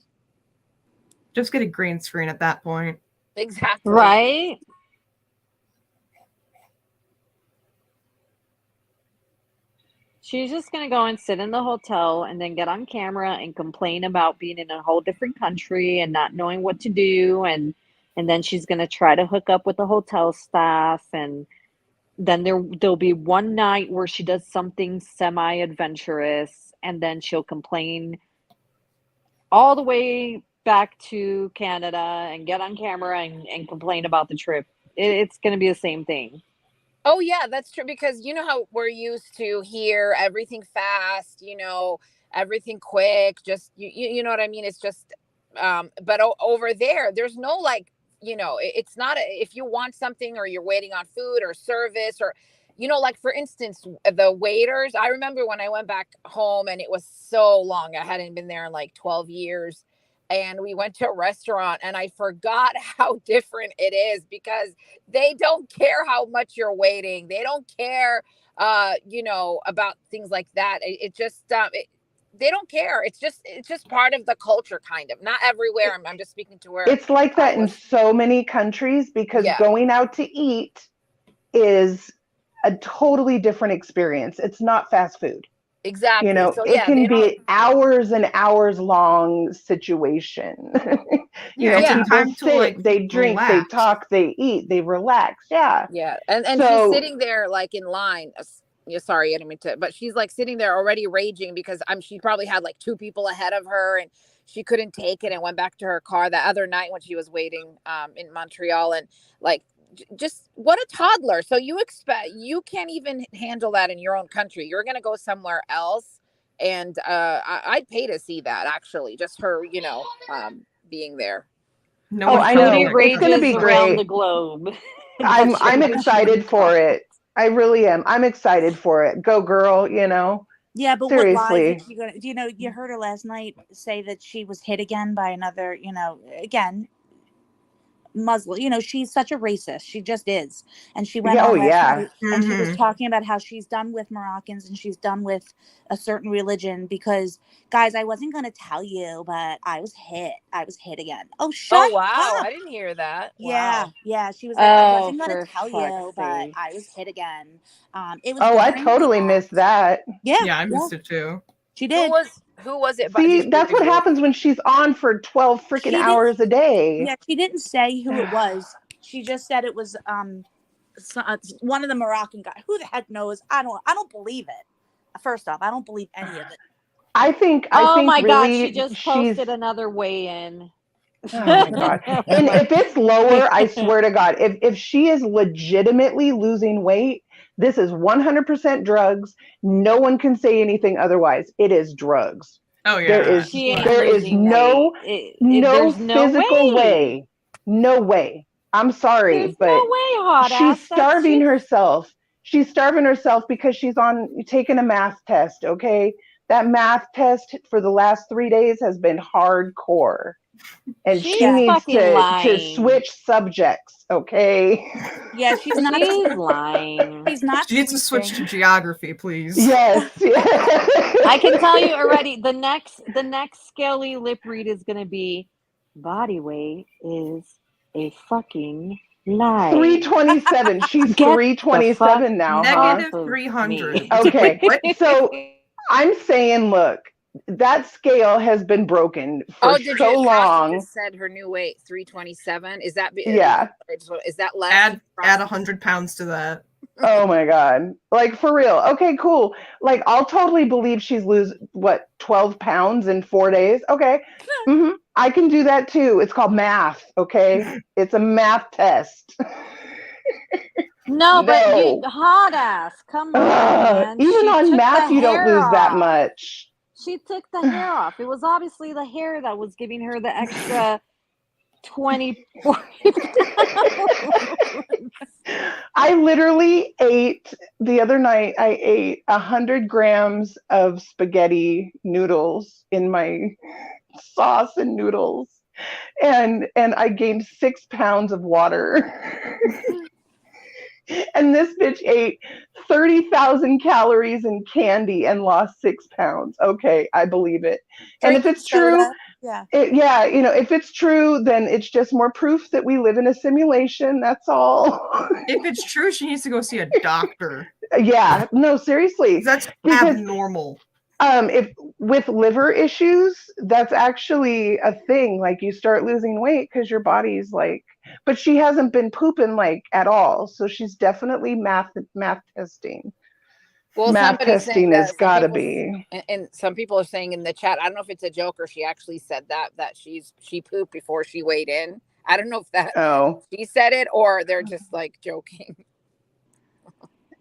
Speaker 5: Just get a green screen at that point.
Speaker 3: Exactly.
Speaker 6: Right? She's just going to go and sit in the hotel and then get on camera and complain about being in a whole different country and not knowing what to do. And then she's going to try to hook up with the hotel staff. And then there'll be one night where she does something semi-adventurous, and then she'll complain all the way back to Canada and get on camera and complain about the trip. It's going to be the same thing.
Speaker 3: Oh yeah, that's true, because you know how we're used to here, everything fast, you know, everything quick, just you know what I mean? It's just but over there there's no like, you know, it's not if you want something or you're waiting on food or service, or you know, like for instance, the waiters, I remember when I went back home and it was so long, I hadn't been there in like 12 years, and we went to a restaurant and I forgot how different it is, because they don't care how much you're waiting. They don't care, you know, about things like that. It just, they don't care. It's just part of the culture, kind of. Not everywhere. I'm just speaking to where
Speaker 2: it's like
Speaker 3: I
Speaker 2: that in
Speaker 3: was.
Speaker 2: so many countries, because
Speaker 3: Yeah,
Speaker 2: going out to eat is a totally different experience. It's not fast food. You
Speaker 3: exactly.
Speaker 2: know,
Speaker 3: So
Speaker 2: it
Speaker 3: yeah,
Speaker 2: can
Speaker 3: they don't.
Speaker 2: be hours and hours long situation. You
Speaker 5: Yeah,
Speaker 2: know,
Speaker 5: it's a
Speaker 3: Yeah,
Speaker 2: people
Speaker 5: time to like
Speaker 2: sit, they drink, they
Speaker 5: relax.
Speaker 2: talk, they eat, they relax. Yeah.
Speaker 3: yeah, and she's
Speaker 2: So
Speaker 3: sitting there like in line. Yeah, sorry, I didn't mean to, but she's like sitting there already raging because she probably had like two people ahead of her and she couldn't take it and went back to her car that other night when she was waiting in Montreal, and like just what a toddler. So you can't even handle that in your own country. You're gonna go somewhere else, and I'd pay to see that, actually, just her, you know, being there.
Speaker 5: No
Speaker 2: oh,
Speaker 5: one
Speaker 2: I
Speaker 5: felt
Speaker 6: Foodie
Speaker 2: know
Speaker 5: like
Speaker 2: it's going to
Speaker 5: that.
Speaker 6: rages
Speaker 2: be
Speaker 6: around
Speaker 2: great.
Speaker 6: the globe.
Speaker 2: I'm
Speaker 6: That's
Speaker 2: I'm
Speaker 6: what she
Speaker 2: excited
Speaker 6: would
Speaker 2: for
Speaker 6: call.
Speaker 2: it. I really am. I'm excited for it. Go girl, you know.
Speaker 7: Yeah, but what lies is
Speaker 2: Seriously.
Speaker 7: she gonna? You heard her last night say that she was hit again by another. Again, Muslim. She's such a racist. She just is. And she went
Speaker 2: Yeah, oh
Speaker 7: on last
Speaker 2: yeah.
Speaker 7: night and she was talking about how she's done with Moroccans and she's done with a certain religion because, guys, I wasn't going to tell you, but I was hit. I was hit again. Oh, shut
Speaker 8: Oh wow,
Speaker 7: up.
Speaker 8: I didn't hear that.
Speaker 7: Yeah,
Speaker 8: Wow.
Speaker 7: yeah. She was like, I
Speaker 6: Oh,
Speaker 7: wasn't going to
Speaker 6: for
Speaker 7: tell
Speaker 6: fuck's
Speaker 7: you, but
Speaker 6: sake.
Speaker 7: I was hit again. It was
Speaker 2: Oh, I
Speaker 7: during the
Speaker 2: totally missed
Speaker 7: act.
Speaker 2: that.
Speaker 7: Yeah,
Speaker 5: Yeah, I
Speaker 7: yeah,
Speaker 5: missed it too.
Speaker 7: she
Speaker 8: Who
Speaker 7: did.
Speaker 8: was it? But
Speaker 2: See,
Speaker 8: just
Speaker 2: that's what
Speaker 8: review.
Speaker 2: happens when she's on for 12 freaking
Speaker 7: She didn't.
Speaker 2: hours a day.
Speaker 7: Yeah, she didn't say who it was. She just said it was one of the Moroccan guys. Who the heck knows? I don't believe it. First off, I don't believe any of it.
Speaker 2: I think
Speaker 6: Oh my God, she
Speaker 2: really
Speaker 6: just
Speaker 2: she's
Speaker 6: posted another weigh-in.
Speaker 2: oh my God. And if it's lower, I swear to God, if she is legitimately losing weight, this is 100% drugs. No one can say anything otherwise. It is drugs.
Speaker 5: Oh yeah.
Speaker 2: There is
Speaker 6: She ain't
Speaker 2: there is
Speaker 6: losing
Speaker 2: no
Speaker 6: weight.
Speaker 2: no
Speaker 6: There's no
Speaker 2: physical
Speaker 6: way.
Speaker 2: way. No way. I'm sorry,
Speaker 6: There's
Speaker 2: but
Speaker 6: no way, hot
Speaker 2: she's
Speaker 6: ass.
Speaker 2: starving herself. She's starving herself because she's on taking a math test, okay? That math test for the last 3 days has been hardcore. And
Speaker 6: She's
Speaker 2: she needs
Speaker 6: fucking
Speaker 2: to
Speaker 6: lying.
Speaker 2: switch subjects, okay?
Speaker 7: Yeah, she's not.
Speaker 6: She's lying.
Speaker 7: She's not.
Speaker 5: She needs to switch to geography, please.
Speaker 2: Yes.
Speaker 6: I can tell you already. The next scaly lip read is gonna be body weight is a fucking lie.
Speaker 2: 327. She's
Speaker 6: Get the
Speaker 2: 327 now, huh?
Speaker 5: Negative
Speaker 6: off of
Speaker 5: 300.
Speaker 6: me.
Speaker 2: Okay.
Speaker 5: What?
Speaker 2: So I'm saying, look, that scale has been broken for
Speaker 3: Oh, did
Speaker 2: so
Speaker 3: you? Cassie
Speaker 2: long.
Speaker 3: just said her new weight 327. Is that?
Speaker 2: Yeah.
Speaker 3: Is that less?
Speaker 5: Add 100 pounds to that.
Speaker 2: Oh my God. Like for real. Okay, cool. Like I'll totally believe she's lose 12 pounds in 4 days. Okay. I can do that too. It's called math. Okay. It's a math test.
Speaker 6: No, but
Speaker 2: No.
Speaker 6: hot ass. Come on, man.
Speaker 2: Even
Speaker 6: She
Speaker 2: on
Speaker 6: took
Speaker 2: math,
Speaker 6: the
Speaker 2: you don't
Speaker 6: hair
Speaker 2: lose that
Speaker 6: off.
Speaker 2: much.
Speaker 6: She took the hair off. It was obviously the hair that was giving her the extra 24.
Speaker 2: I literally ate the other night. I ate 100 grams of spaghetti noodles in my sauce and noodles, and I gained 6 pounds of water. And this bitch ate 30,000 calories in candy and lost 6 pounds. Okay, I believe it. And if
Speaker 7: Drinking
Speaker 2: it's true,
Speaker 7: soda. Yeah.
Speaker 2: if it's true, then it's just more proof that we live in a simulation. That's all.
Speaker 5: If it's true, she needs to go see a doctor.
Speaker 2: Yeah, no, seriously.
Speaker 5: That's
Speaker 2: Because
Speaker 5: abnormal.
Speaker 2: if with liver issues, that's actually a thing. Like you start losing weight because your body's like, but she hasn't been pooping like at all. So she's definitely math testing.
Speaker 3: Well,
Speaker 2: Math
Speaker 3: somebody's saying
Speaker 2: testing has
Speaker 3: some
Speaker 2: got to
Speaker 3: people,
Speaker 2: be.
Speaker 3: and some people are saying in the chat. I don't know if it's a joke or she actually said that she pooped before she weighed in. I don't know if that she said it or they're just like joking.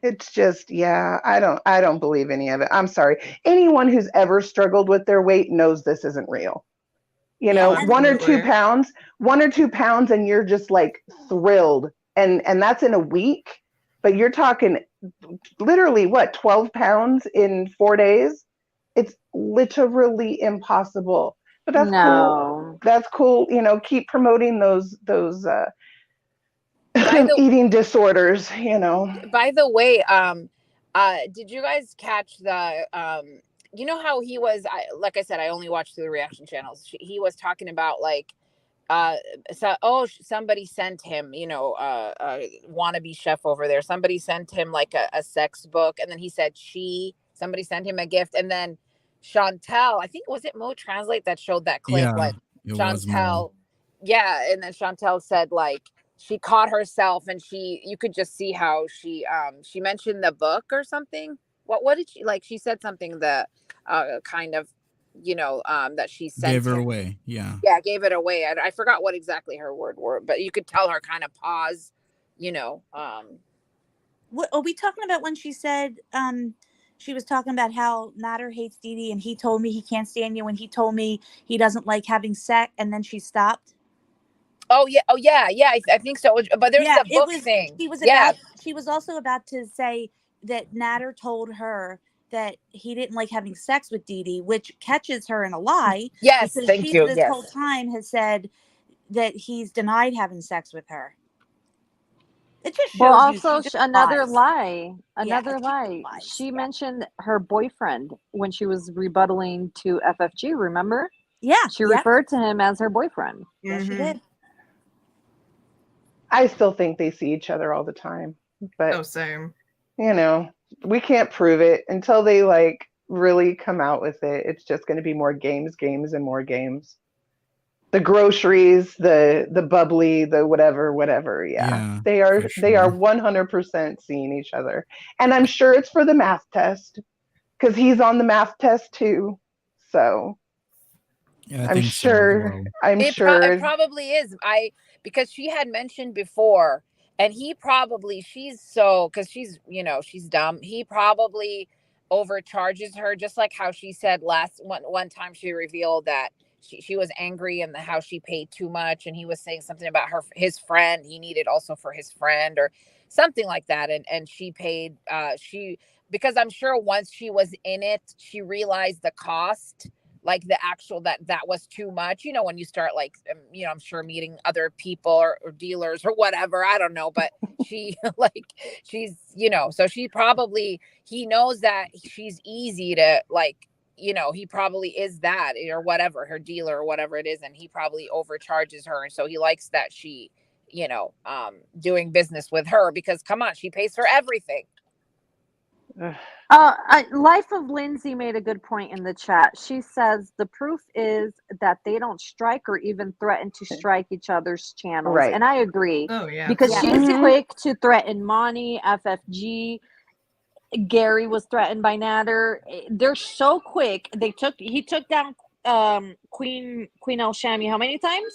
Speaker 2: It's just, yeah, I don't believe any of it. I'm sorry. Anyone who's ever struggled with their weight knows this isn't real. You know,
Speaker 5: Yeah,
Speaker 2: 1 or 2
Speaker 5: absolutely.
Speaker 2: pounds, 1 or 2 pounds, and you're just like thrilled. And that's in a week, but you're talking literally 12 pounds in 4 days? It's literally impossible. But that's cool.
Speaker 6: No.
Speaker 2: That's cool. You know, keep promoting those
Speaker 3: By the
Speaker 2: eating disorders, you know.
Speaker 3: by the way, did you guys catch the you know how he was? Like I said, I only watched through the reaction channels. He was talking about like somebody sent him, a wannabe chef over there. Somebody sent him like a sex book, and then he said somebody sent him a gift, and then Chantel, I think, was it Mo Translate that showed that clip?
Speaker 9: Yeah,
Speaker 3: Like
Speaker 9: it was Mo.
Speaker 3: Chantel, yeah, and then Chantel said like she caught herself, and you could just see how she mentioned the book or something. What did she like? She said something that kind of that she sent
Speaker 9: Gave her
Speaker 3: him.
Speaker 9: away. Yeah.
Speaker 3: Yeah, gave it away. I forgot what exactly her word were, but you could tell her kind of pause,
Speaker 7: What are we talking about when she said she was talking about how Nader hates Dee Dee and he told me he can't stand you and he told me he doesn't like having sex, and then she stopped?
Speaker 3: Oh yeah, I think so. But there's the book thing.
Speaker 7: She was
Speaker 3: yeah.
Speaker 7: she was also about to say that Nader told her that he didn't like having sex with Dee Dee, which catches her in a lie.
Speaker 3: Yes,
Speaker 7: Because
Speaker 3: thank
Speaker 7: she
Speaker 3: you.
Speaker 7: this
Speaker 3: Yes.
Speaker 7: whole time has said that he's denied having sex with her. It just
Speaker 6: Well,
Speaker 7: shows you
Speaker 6: also
Speaker 7: she just
Speaker 6: another
Speaker 7: lies.
Speaker 6: lie.
Speaker 7: Yeah,
Speaker 6: Another
Speaker 7: she just
Speaker 6: lie.
Speaker 7: lies.
Speaker 6: She
Speaker 7: Yeah.
Speaker 6: mentioned her boyfriend when she was rebuttaling to FFG, remember?
Speaker 7: Yeah.
Speaker 6: She
Speaker 7: Yep.
Speaker 6: referred to him as her boyfriend.
Speaker 7: Yes, she did.
Speaker 2: I still think they see each other all the time, but
Speaker 5: Oh, same.
Speaker 2: you know, we can't prove it until they like really come out with it. It's just going to be more games, games, and more games. The groceries, the bubbly, the whatever.
Speaker 9: Yeah,
Speaker 2: They
Speaker 9: for
Speaker 2: are
Speaker 9: sure.
Speaker 2: 100% seeing each other, and I'm sure it's for the math test because he's on the math test too. So
Speaker 9: Yeah, I
Speaker 2: I'm
Speaker 9: think so as
Speaker 2: sure.
Speaker 9: well.
Speaker 2: I'm
Speaker 3: It
Speaker 2: sure.
Speaker 3: probably is. Because she had mentioned before, and he probably she's so because she's she's dumb. He probably overcharges her, just like how she said one time she revealed that she was angry and how she paid too much, and he was saying something about his friend he needed also for his friend or something like that, and she paid she because I'm sure once she was in it she realized the cost, like the actual that was too much, when you start like I'm sure meeting other people or dealers or whatever, I don't know, but she like she's so she probably he knows that she's easy to like, he probably is that or whatever, her dealer or whatever it is, and he probably overcharges her, and so he likes that she doing business with her because come on, she pays for everything.
Speaker 6: Life of Lindsay made a good point in the chat. She says the proof is that they don't strike or even threaten to strike each other's channels.
Speaker 2: Right.
Speaker 6: And I agree.
Speaker 5: Oh, yeah.
Speaker 6: Because
Speaker 7: Yeah.
Speaker 6: she's quick to threaten Monty, FFG. Gary was threatened by Nader. They're so quick. He took down Queen El Shami how many times?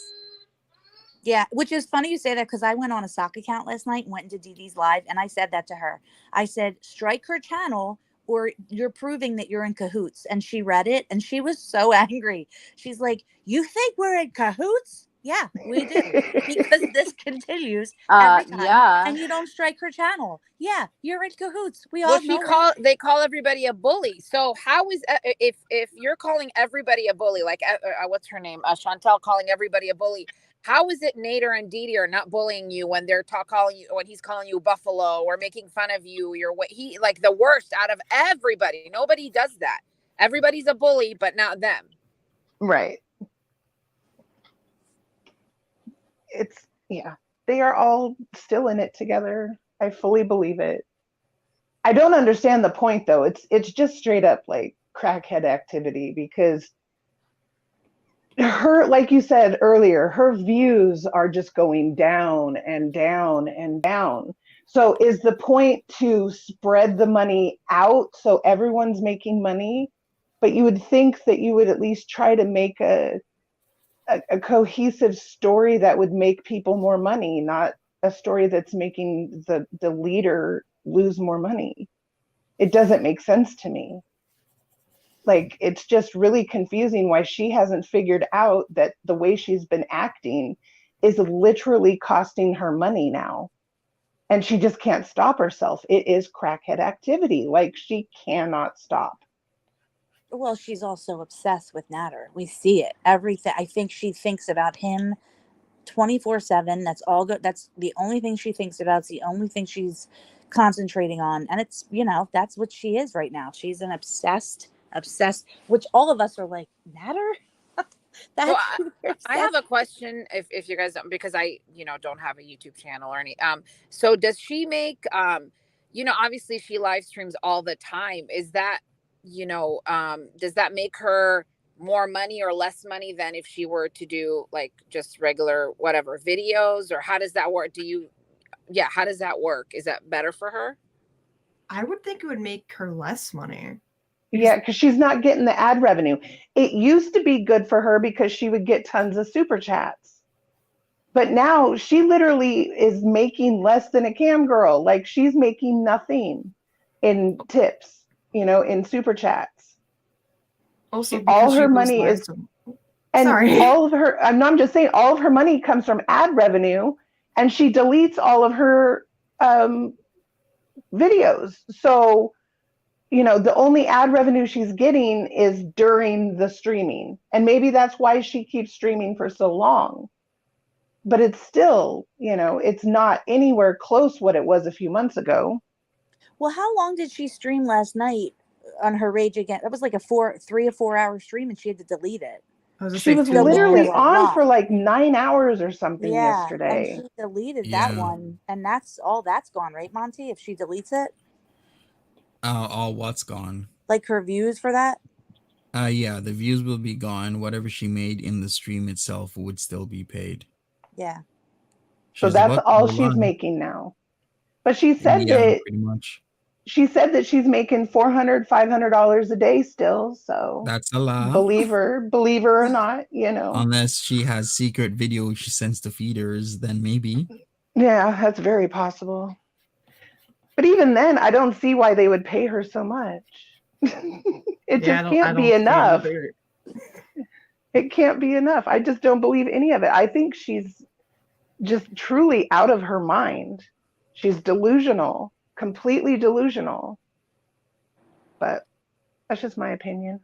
Speaker 7: Yeah, which is funny you say that because I went on a sock account last night and went into Dee Dee's live, and I said that to her. I said, strike her channel or you're proving that you're in cahoots. And she read it and she was so angry. She's like, you think we're in cahoots? Yeah, we do. Because this continues every time.
Speaker 6: Yeah.
Speaker 7: And you don't strike her channel. Yeah, you're in cahoots. We all know
Speaker 3: They call everybody a bully. So how is if you're calling everybody a bully, like what's her name, Chantel calling everybody a bully? How is it Nader and Dee Dee are not bullying you when they're calling you, when he's calling you buffalo or making fun of you? You're what he like the worst out of everybody. Nobody does that. Everybody's a bully, but not them.
Speaker 2: Right. They are all still in it together. I fully believe it. I don't understand the point though. It's just straight up like crackhead activity because her, like you said earlier, her views are just going down and down and down. So is the point to spread the money out so everyone's making money? But you would think that you would at least try to make a cohesive story that would make people more money, not a story that's making the leader lose more money. It doesn't make sense to me. Like, it's just really confusing why she hasn't figured out that the way she's been acting is literally costing her money now. And she just can't stop herself. It is crackhead activity. Like, she cannot stop.
Speaker 7: Well, she's also obsessed with Nader. We see it. Everything. I think she thinks about him 24/7. That's all good. That's the only thing she thinks about. It's the only thing she's concentrating on. And it's, that's what she is right now. She's an obsessed, which all of us are like, Nader?
Speaker 3: So I have a question if you guys don't, because I, don't have a YouTube channel or any, so does she make, obviously she live streams all the time. Is that, does that make her more money or less money than if she were to do like just regular, whatever videos, or how does that work? How does that work? Is that better for her?
Speaker 5: I would think it would make her less money.
Speaker 2: Yeah, because she's not getting the ad revenue. It used to be good for her because she would get tons of super chats. But now she literally is making less than a cam girl. Like, she's making nothing in tips, in super chats.
Speaker 5: Also,
Speaker 2: all her money is, and
Speaker 5: sorry.
Speaker 2: all of her, I'm just saying, all of her money comes from ad revenue, and she deletes all of her videos. So the only ad revenue she's getting is during the streaming. And maybe that's why she keeps streaming for so long. But it's still, it's not anywhere close what it was a few months ago.
Speaker 7: Well, how long did she stream last night on her Rage Against? That was like a 3 or 4 hour stream, and she had to delete it.
Speaker 2: She was literally on for like 9 hours or something yesterday.
Speaker 7: And she deleted that one, and that's gone, right, Monty? If she deletes it,
Speaker 9: all what's gone?
Speaker 7: Like her views for that?
Speaker 9: Yeah, the views will be gone. Whatever she made in the stream itself would still be paid.
Speaker 7: Yeah.
Speaker 2: So that's all she's making now. But she said that
Speaker 9: pretty much.
Speaker 2: She said that she's making $400, $500 a day still. So
Speaker 9: that's a lot.
Speaker 2: Believe her or not,
Speaker 9: Unless she has secret videos she sends to feeders, then maybe.
Speaker 2: Yeah, that's very possible. But even then, I don't see why they would pay her so much. It just can't be enough. It can't be enough. I just don't believe any of it. I think she's just truly out of her mind. She's delusional. Completely delusional. But that's just my opinion.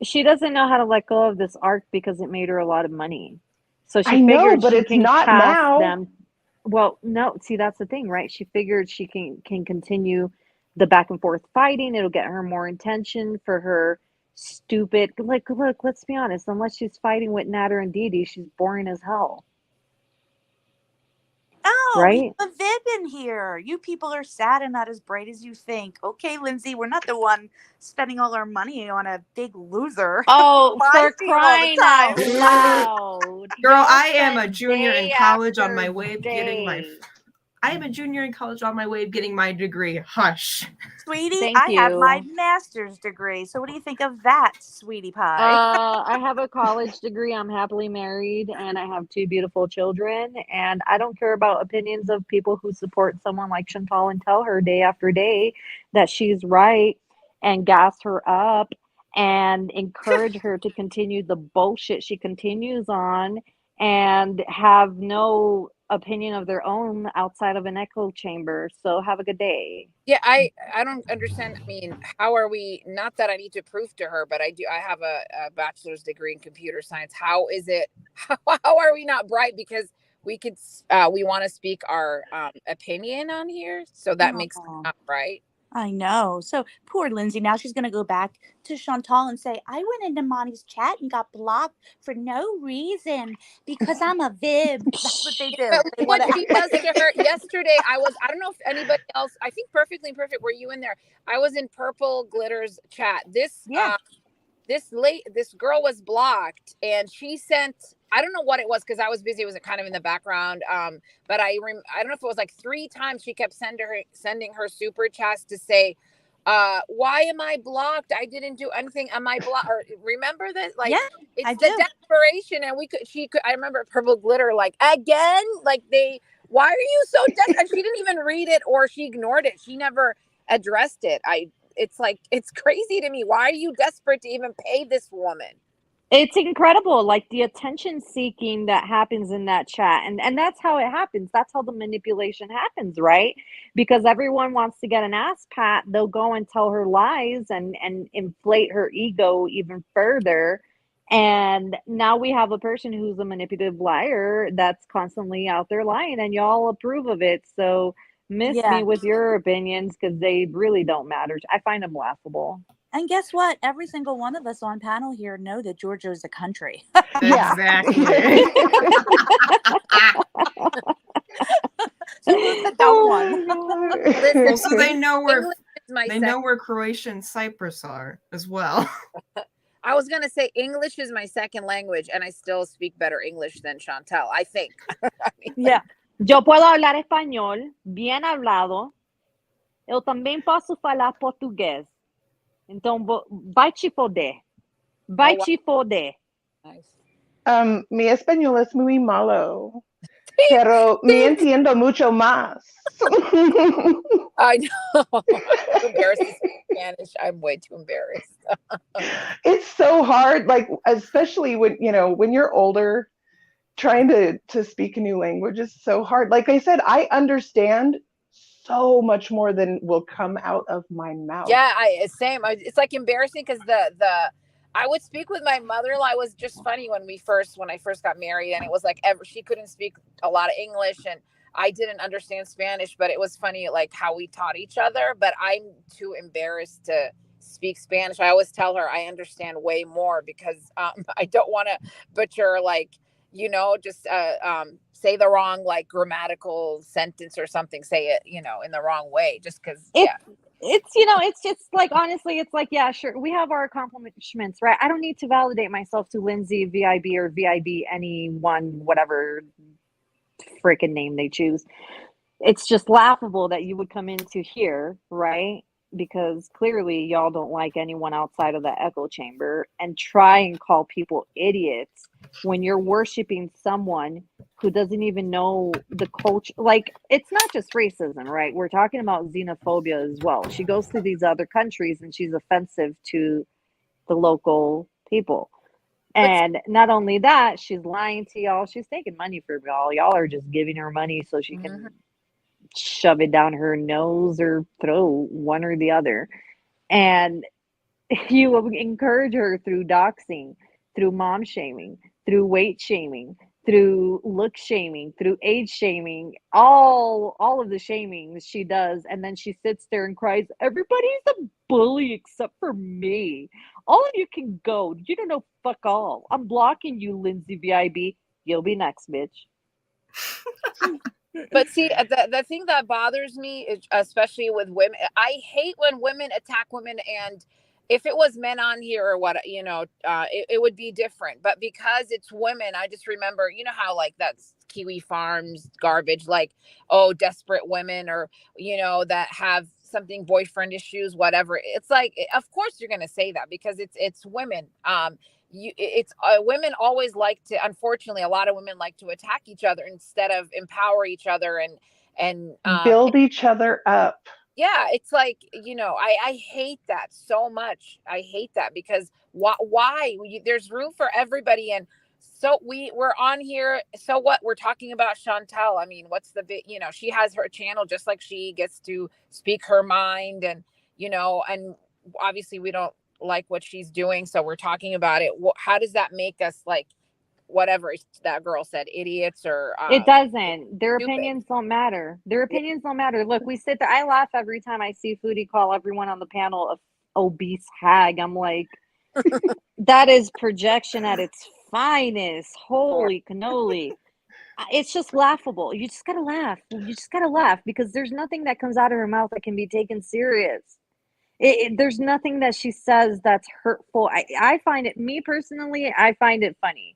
Speaker 6: She doesn't know how to let go of this arc because it made her a lot of money. So she
Speaker 2: I know,
Speaker 6: figured
Speaker 2: but
Speaker 6: she
Speaker 2: it's
Speaker 6: can
Speaker 2: not
Speaker 6: cast
Speaker 2: now.
Speaker 6: them. Well, no, see, that's the thing, right? She figured she can continue the back and forth fighting. It'll get her more attention for her stupid. Look, let's be honest. Unless she's fighting with Natter and Dee, she's boring as hell.
Speaker 7: Oh,
Speaker 6: right?
Speaker 7: we have a Vib in here. You people are sad and not as bright as you think. Okay, Lindsay, we're not the one spending all our money on a big loser.
Speaker 6: Oh, for crying out loud.
Speaker 5: Girl, I am a junior in college on my way of getting my... I am a junior in college on my way of getting my degree. Hush.
Speaker 7: Sweetie, I have my master's degree. So what do you think of that, sweetie pie?
Speaker 6: I have a college degree. I'm happily married, and I have 2 beautiful children. And I don't care about opinions of people who support someone like Chantal and tell her day after day that she's right and gas her up and encourage her to continue the bullshit she continues on and have no opinion of their own outside of an echo chamber. So have a good day.
Speaker 3: Yeah, I don't understand. I mean, how are we, not that I need to prove to her, but I have a bachelor's degree in computer science. How is it, how are we not bright? Because we could, we want to speak our opinion on here. So that makes it not right.
Speaker 7: I know. So poor Lindsay. Now she's going to go back to Chantal and say, I went into Monty's chat and got blocked for no reason because I'm a Vib. That's what they do.
Speaker 3: But what she does to her yesterday, I don't know if anybody else, I think Perfectly Imperfect, were you in there? I was in Purple Glitter's chat. This girl was blocked and she sent, I don't know what it was because I was busy. It was kind of in the background. But I don't know if it was like 3 times she kept sending her super chats to say, why am I blocked? I didn't do anything. Am I blocked? Or remember that? Like, it's the desperation. And I remember Purple Glitter, like, again, like why are you so desperate? She didn't even read it or she ignored it. She never addressed it. It's like, it's crazy to me. Why are you desperate to even pay this woman?
Speaker 6: It's incredible, like the attention seeking that happens in that chat. And that's how it happens. That's how the manipulation happens, right? Because everyone wants to get an ass pat. They'll go and tell her lies and inflate her ego even further. And now we have a person who's a manipulative liar that's constantly out there lying, and y'all approve of it. So miss me with your opinions because they really don't matter. I find them laughable.
Speaker 7: And guess what? Every single one of us on panel here know that Georgia is a country.
Speaker 5: Exactly.
Speaker 7: So look at that one.
Speaker 5: Well, so they know where Croatia and Cyprus are as well.
Speaker 3: I was going to say English is my second language, and I still speak better English than Chantal, I think.
Speaker 6: Yo puedo hablar español, bien hablado. Eu também posso falar português. Então, vai te foder. Vai te foder.
Speaker 2: Mi español es muy malo, pero me entiendo mucho más.
Speaker 3: I know. I'm embarrassed to speak Spanish. I'm way too embarrassed.
Speaker 2: It's so hard, like, especially when you're older, trying to speak a new language is so hard. Like I said, I understand so much more than will come out of my mouth.
Speaker 3: Yeah, same. It's like embarrassing because I would speak with my mother-in-law. It was just funny when I first got married, and it was like she couldn't speak a lot of English, and I didn't understand Spanish, but it was funny like how we taught each other. But I'm too embarrassed to speak Spanish. I always tell her I understand way more because I don't want to butcher like just say the wrong like grammatical sentence or something. Say it in the wrong way just because
Speaker 6: it's just like, honestly, it's like, yeah, sure, we have our accomplishments, right? I don't need to validate myself to Lindsay, VIB, or VIB, anyone, whatever freaking name they choose. It's just laughable that you would come into here, right? Because clearly y'all don't like anyone outside of the echo chamber, and try and call people idiots when you're worshiping someone who doesn't even know the culture. Like, it's not just racism, right? We're talking about xenophobia as well. She goes to these other countries and she's offensive to the local people. And not only that, she's lying to y'all. She's taking money from y'all. Y'all are just giving her money so she can shove it down her nose or throat, one or the other. And you will encourage her through doxing, through mom shaming, through weight shaming, through look shaming, through age shaming, all of the shaming she does. And then she sits there and cries, everybody's a bully except for me. All of you can go. You don't know fuck all. I'm blocking you, Lindsay VIB. You'll be next, bitch.
Speaker 3: But see, the thing that bothers me is, especially with women, I hate when women attack women. And if it was men on here or what, it would be different. But because it's women, I just remember, how like that's Kiwi Farms garbage, like, oh, desperate women, or, that have something, boyfriend issues, whatever. It's like, of course you're going to say that because it's women. Women always like to, unfortunately, a lot of women like to attack each other instead of empower each other and
Speaker 2: build each other up.
Speaker 3: Yeah, it's like, I hate that so much. I hate that because why? There's room for everybody. And so we're on here. So what? We're talking about Chantal. I mean, what's the big, she has her channel just like she gets to speak her mind, and, and obviously we don't like what she's doing, so we're talking about it. How does that make us, like, whatever that girl said, idiots? Or
Speaker 6: it doesn't. Their
Speaker 3: stupid.
Speaker 6: Opinions don't matter. Their opinions don't matter. Look, we sit there, I laugh every time I see Foodie call everyone on the panel a obese hag. I'm like, that is projection at its finest. Holy cannoli. It's just laughable. You just gotta laugh because there's nothing that comes out of her mouth that can be taken serious. There's nothing that she says that's hurtful. I find it, me personally, I find it funny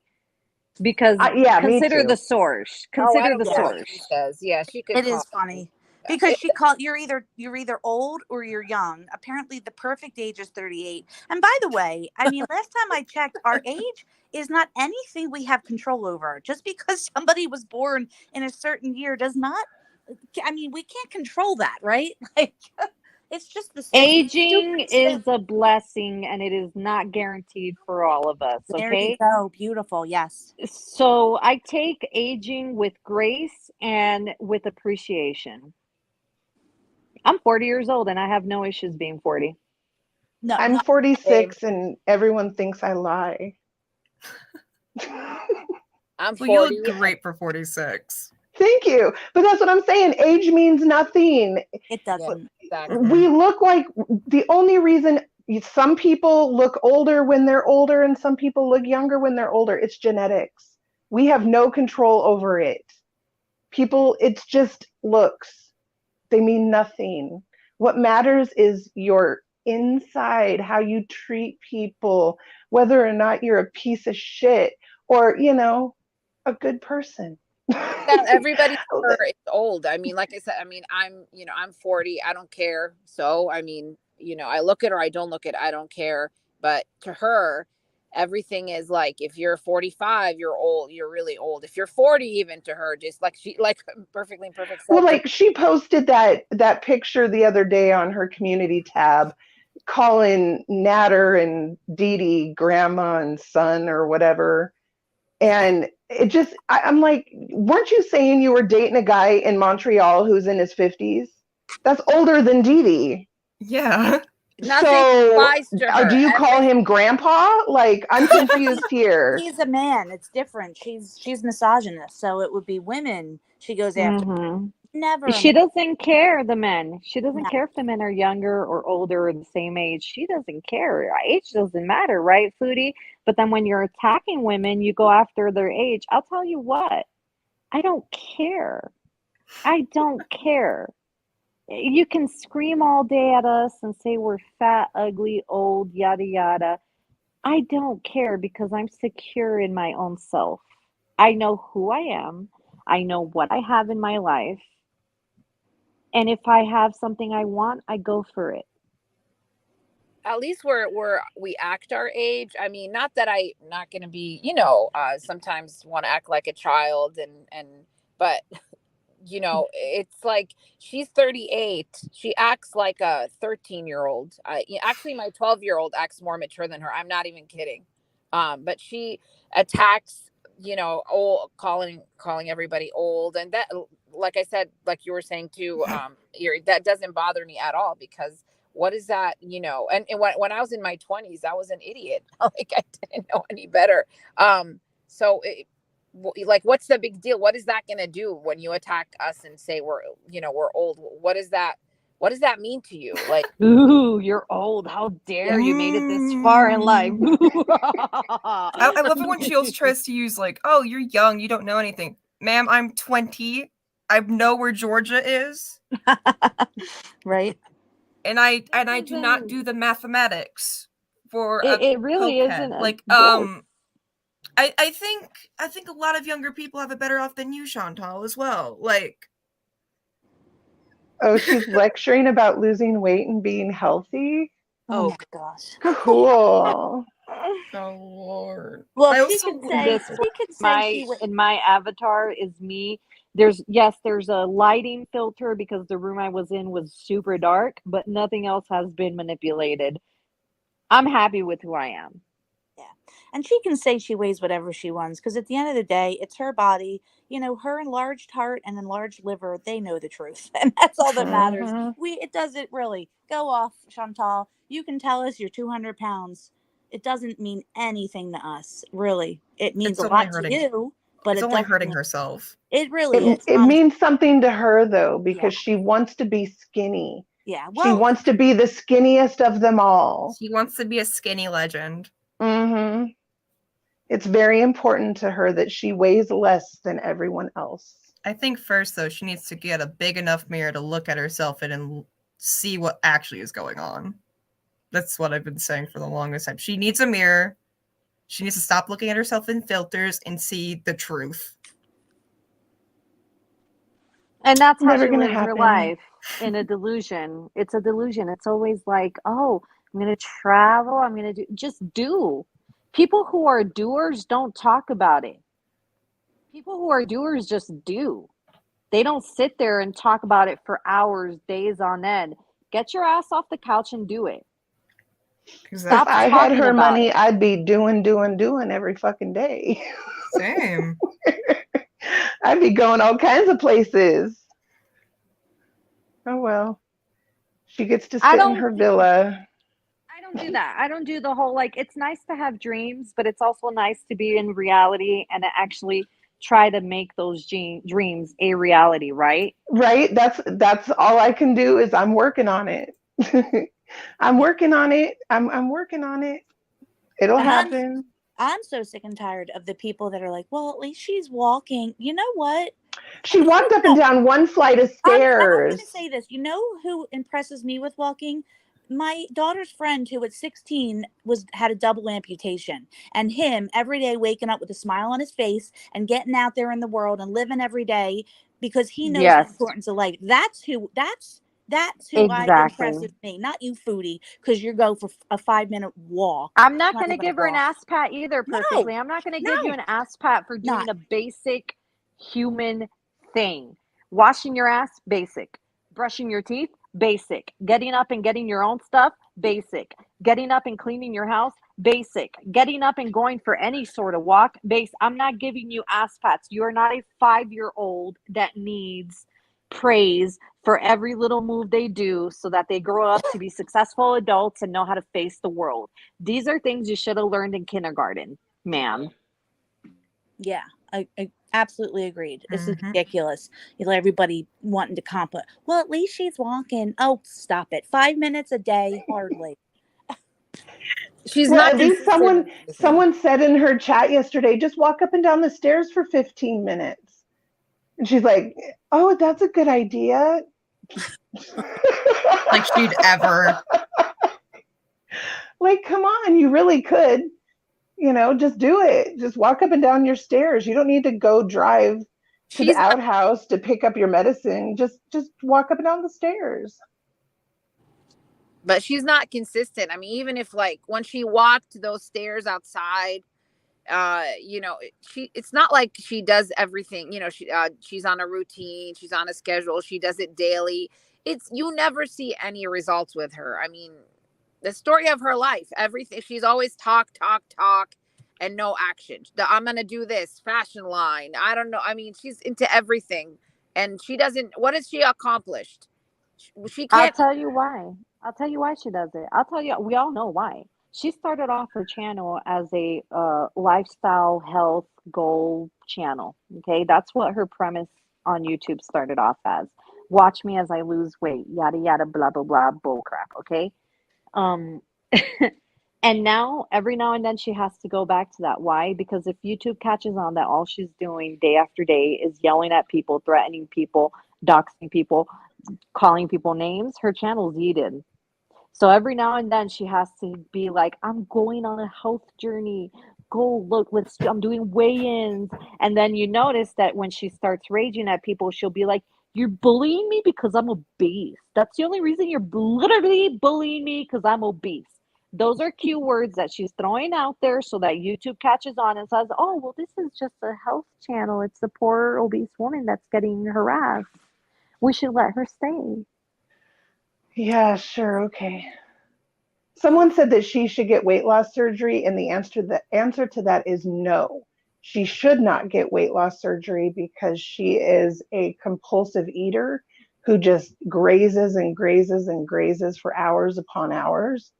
Speaker 6: because consider the source. Consider the source.
Speaker 3: She says, yeah, she could.
Speaker 7: It is funny because she called you're either old or you're young. Apparently, the perfect age is 38. And by the way, I mean, last time I checked, our age is not anything we have control over. Just because somebody was born in a certain year does not. I mean, we can't control that, right? Like. It's just the
Speaker 6: aging is a blessing, and it is not guaranteed for all of us. Okay.
Speaker 7: There you go. Beautiful. Yes.
Speaker 6: So I take aging with grace and with appreciation. I'm 40 years old, and I have no issues being 40.
Speaker 2: No, I'm 46, and everyone thinks I lie.
Speaker 3: I'm 40.
Speaker 5: Well, you look great for 46.
Speaker 2: Thank you. But that's what I'm saying. Age means nothing.
Speaker 7: It doesn't.
Speaker 3: Exactly.
Speaker 2: We look like, the only reason some people look older when they're older and some people look younger when they're older, it's genetics. We have no control over it. People, it's just looks. They mean nothing. What matters is your inside, how you treat people, whether or not you're a piece of shit or, a good person.
Speaker 3: Everybody is old. I mean, like I said, I'm 40. I don't care. So, I mean, I look at her, I don't look at, I don't care. But to her, everything is like, if you're 45, you're old. You're really old. If you're 40, even to her, just like perfectly imperfect.
Speaker 2: Well, like she posted that picture the other day on her community tab, calling Natter and Dee Dee grandma and son or whatever. And it just, I'm like, weren't you saying you were dating a guy in Montreal who's in his 50s? That's older than Dee Dee.
Speaker 5: Yeah.
Speaker 3: Nothing
Speaker 2: So,
Speaker 3: applies to her.
Speaker 2: do you call him grandpa? Like, I'm confused here.
Speaker 7: He's a man. It's different. She's misogynist, so it would be women she goes after.
Speaker 6: Mhm.
Speaker 7: Never.
Speaker 6: She doesn't care, the men. She doesn't
Speaker 7: No.
Speaker 6: care if the men are younger or older or the same age. She doesn't care. Age doesn't matter, right, Foodie? But then when you're attacking women, you go after their age. I'll tell you what, I don't care. I don't care. You can scream all day at us and say we're fat, ugly, old, yada, yada. I don't care because I'm secure in my own self. I know who I am. I know what I have in my life. And if I have something I want, I go for it.
Speaker 3: At least we act our age. I mean, not that I'm not going to be, sometimes want to act like a child but it's like she's 38. She acts like a 13-year-old. Actually, my 12-year-old acts more mature than her. I'm not even kidding. But she attacks, old, calling everybody old, and that, like I said, like you were saying too, that doesn't bother me at all, because what is that, and when I was in my 20s, I was an idiot. Like, I didn't know any better. Like, what's the big deal? What is that going to do when you attack us and say we're old? What is that? What does that mean to you? Like,
Speaker 6: ooh, you're old. How dare you made it this far in life?
Speaker 5: I love it when Shields tries to use like, oh, you're young, you don't know anything. Ma'am, I'm 20. I know where Georgia is.
Speaker 7: Right.
Speaker 5: And I do not do the mathematics for
Speaker 6: it really
Speaker 5: cokehead.
Speaker 6: isn't
Speaker 5: Like, I think a lot of younger people have it better off than you, Chantal, as well. Like,
Speaker 2: oh, she's lecturing about losing weight and being healthy.
Speaker 7: Oh my gosh.
Speaker 2: Cool.
Speaker 5: oh Lord.
Speaker 7: Well, she could say
Speaker 6: in my avatar is me. There's a lighting filter because the room I was in was super dark, but nothing else has been manipulated. I'm happy with who I am.
Speaker 7: Yeah. And she can say she weighs whatever she wants, because at the end of the day, it's her body. Her enlarged heart and enlarged liver, they know the truth. And that's all that matters. It doesn't really go off, Chantal. You can tell us you're 200 pounds. It doesn't mean anything to us, really. It means a lot to you, but
Speaker 5: it's only hurting herself.
Speaker 7: It really is.
Speaker 2: It means something to her, though, because she wants to be skinny.
Speaker 7: Yeah.
Speaker 2: She wants to be the skinniest of them all.
Speaker 5: She wants to be a skinny legend.
Speaker 2: Mm-hmm. It's very important to her that she weighs less than everyone else.
Speaker 5: I think first, though, she needs to get a big enough mirror to look at herself in and see what actually is going on. That's what I've been saying for the longest time. She needs a mirror. She needs to stop looking at herself in filters and see the truth.
Speaker 6: And that's how
Speaker 2: Never
Speaker 6: she
Speaker 2: gonna
Speaker 6: lives her
Speaker 2: happen.
Speaker 6: life, in a delusion. It's a delusion. It's always like, oh, I'm going to travel. I'm going to just do. People who are doers don't talk about it. People who are doers just do. They don't sit there and talk about it for hours, days on end. Get your ass off the couch and do it.
Speaker 2: Exactly. If I had her money, I'd be doing every fucking day.
Speaker 5: Same.
Speaker 2: I'd be going all kinds of places. Oh well. She gets to sit in her villa.
Speaker 6: I don't do that. I don't do the whole, like, it's nice to have dreams, but it's also nice to be in reality and to actually try to make those dreams a reality, right?
Speaker 2: Right. That's all I can do is I'm working on it. I'm working on it. I'm working on it. It'll happen.
Speaker 7: I'm so sick and tired of the people that are like, well, at least she's walking. You know what?
Speaker 2: She walked up and down one flight of stairs.
Speaker 7: I'm going to say this. You know who impresses me with walking? My daughter's friend, who at 16 had a double amputation, and him every day waking up with a smile on his face and getting out there in the world and living every day because he knows the importance of life. That's who I impresses me, not you, Foodie, because you go for a 5-minute walk.
Speaker 6: I'm not going to give her an ass pat either, perfectly. No, I'm not going to give you an ass pat for doing a basic human thing. Washing your ass, basic. Brushing your teeth, basic. Getting up and getting your own stuff, basic. Getting up and cleaning your house, basic. Getting up and going for any sort of walk, basic. I'm not giving you ass pats. You are not a 5-year-old that needs praise for every little move they do so that they grow up to be successful adults and know how to face the world. These are things you should have learned in kindergarten, ma'am.
Speaker 7: Yeah, I absolutely agreed. This is
Speaker 5: Mhm.
Speaker 7: ridiculous. You let everybody wanting to compliment. Well, at least she's walking. Oh, stop it. 5 minutes a day, hardly.
Speaker 3: She's
Speaker 2: Well,
Speaker 3: not
Speaker 2: at least
Speaker 3: consistent in anything.
Speaker 2: someone said in her chat yesterday, just walk up and down the stairs for 15 minutes. And she's like, "Oh, that's a good idea."
Speaker 5: Like she'd ever.
Speaker 2: Like, come on, you really could. Just do it. Just walk up and down your stairs. You don't need to go drive to the
Speaker 3: She's not,
Speaker 2: outhouse to pick up your medicine. Just walk up and down the stairs.
Speaker 3: but she's not consistent. I mean, even if like when she walked those stairs outside, it's not like she does everything. She's on a routine, she's on a schedule, she does it daily. You never see any results with her. I mean, the story of her life, everything, she's always talk and no action. I'm gonna do this fashion line, I don't know. I mean, she's into everything and she doesn't. What has she accomplished? She
Speaker 6: I'll
Speaker 3: can't.
Speaker 6: tell you why. I'll tell you why she does it. I'll tell you, we all know why. She started off her channel as a lifestyle health goal channel. Okay, that's what her premise on YouTube started off as. Watch me as I lose weight, yada yada, blah blah blah, bull crap. Okay, um, and every now and then, she has to go back to that. Why? Because if YouTube catches on that all she's doing day after day is yelling at people, threatening people, doxing people, calling people names, her channel's yeeted. So every now and then she has to be like, I'm going on a health journey. Go look, I'm doing weigh-ins. And then you notice that when she starts raging at people, she'll be like, you're bullying me because I'm obese. That's the only reason you're literally bullying me, because I'm obese. Those are cue words that she's throwing out there so that YouTube catches on and says, oh, well, this is just a health channel. It's a poor obese woman that's getting harassed. We should let her stay.
Speaker 2: Yeah, sure, okay. Someone said that she should get weight loss surgery, and the answer to that is no. She should not get weight loss surgery because she is a compulsive eater who just grazes and grazes and grazes for hours upon hours.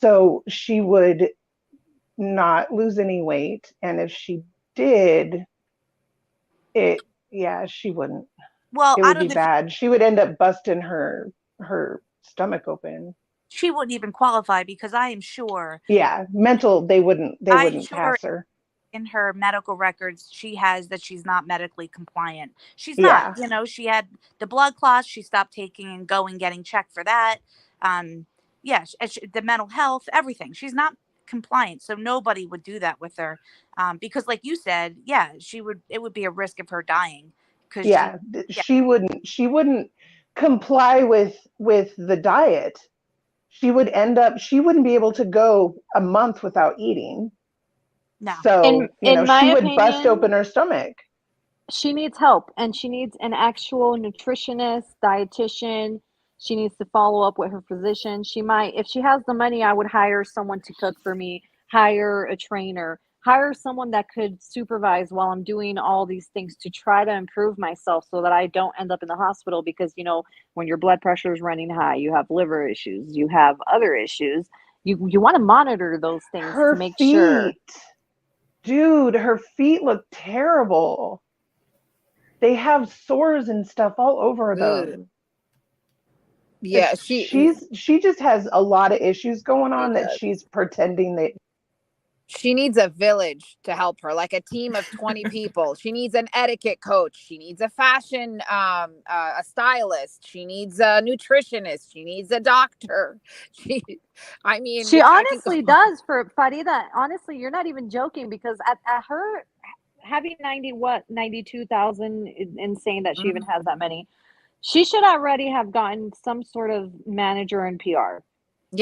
Speaker 2: So she would not lose any weight, and if she did, she wouldn't.
Speaker 7: Well,
Speaker 2: It
Speaker 7: I
Speaker 2: would
Speaker 7: don't
Speaker 2: be
Speaker 7: know if
Speaker 2: bad. She would end up busting her stomach open.
Speaker 7: she wouldn't even qualify, because I am sure
Speaker 2: Yeah, mental. They wouldn't
Speaker 7: sure
Speaker 2: pass her.
Speaker 7: in her medical records she has that she's not medically compliant. She's not.
Speaker 2: Yeah,
Speaker 7: She had the blood clots, she stopped taking and going getting checked for that. Yeah, the mental health, everything. She's not compliant, so nobody would do that with her, because like you said, yeah, it would be a risk of her dying, because
Speaker 2: yeah.
Speaker 7: yeah,
Speaker 2: She wouldn't comply with the diet. She would end up. She wouldn't be able to go a month without eating.
Speaker 7: no.
Speaker 6: In
Speaker 2: So
Speaker 6: my
Speaker 2: she would bust
Speaker 6: opinion,
Speaker 2: open her stomach.
Speaker 6: she needs help, and she needs an actual nutritionist, dietitian. She needs to follow up with her physician. She might, if she has the money, I would hire someone to cook for me, hire a trainer, hire someone that could supervise while I'm doing all these things to try to improve myself so that I don't end up in the hospital. Because, when your blood pressure is running high, you have liver issues, you have other issues. You want to monitor those things to
Speaker 2: Her
Speaker 6: make sure.
Speaker 2: feet, dude, her feet look terrible. They have sores and stuff all over
Speaker 3: Ugh.
Speaker 2: them.
Speaker 3: Yeah,
Speaker 2: She just has a lot of issues going
Speaker 3: she
Speaker 2: on that
Speaker 3: does.
Speaker 2: she's pretending that.
Speaker 3: She needs a village to help her, like a team of 20 people. She needs an etiquette coach. She needs a fashion, a stylist. She needs a nutritionist. She needs a doctor. I mean,
Speaker 6: She
Speaker 3: I can
Speaker 6: honestly does, for Farida. Honestly, you're not even joking, because at her having 92,000 and saying that she even has that many, she should already have gotten some sort of manager in PR.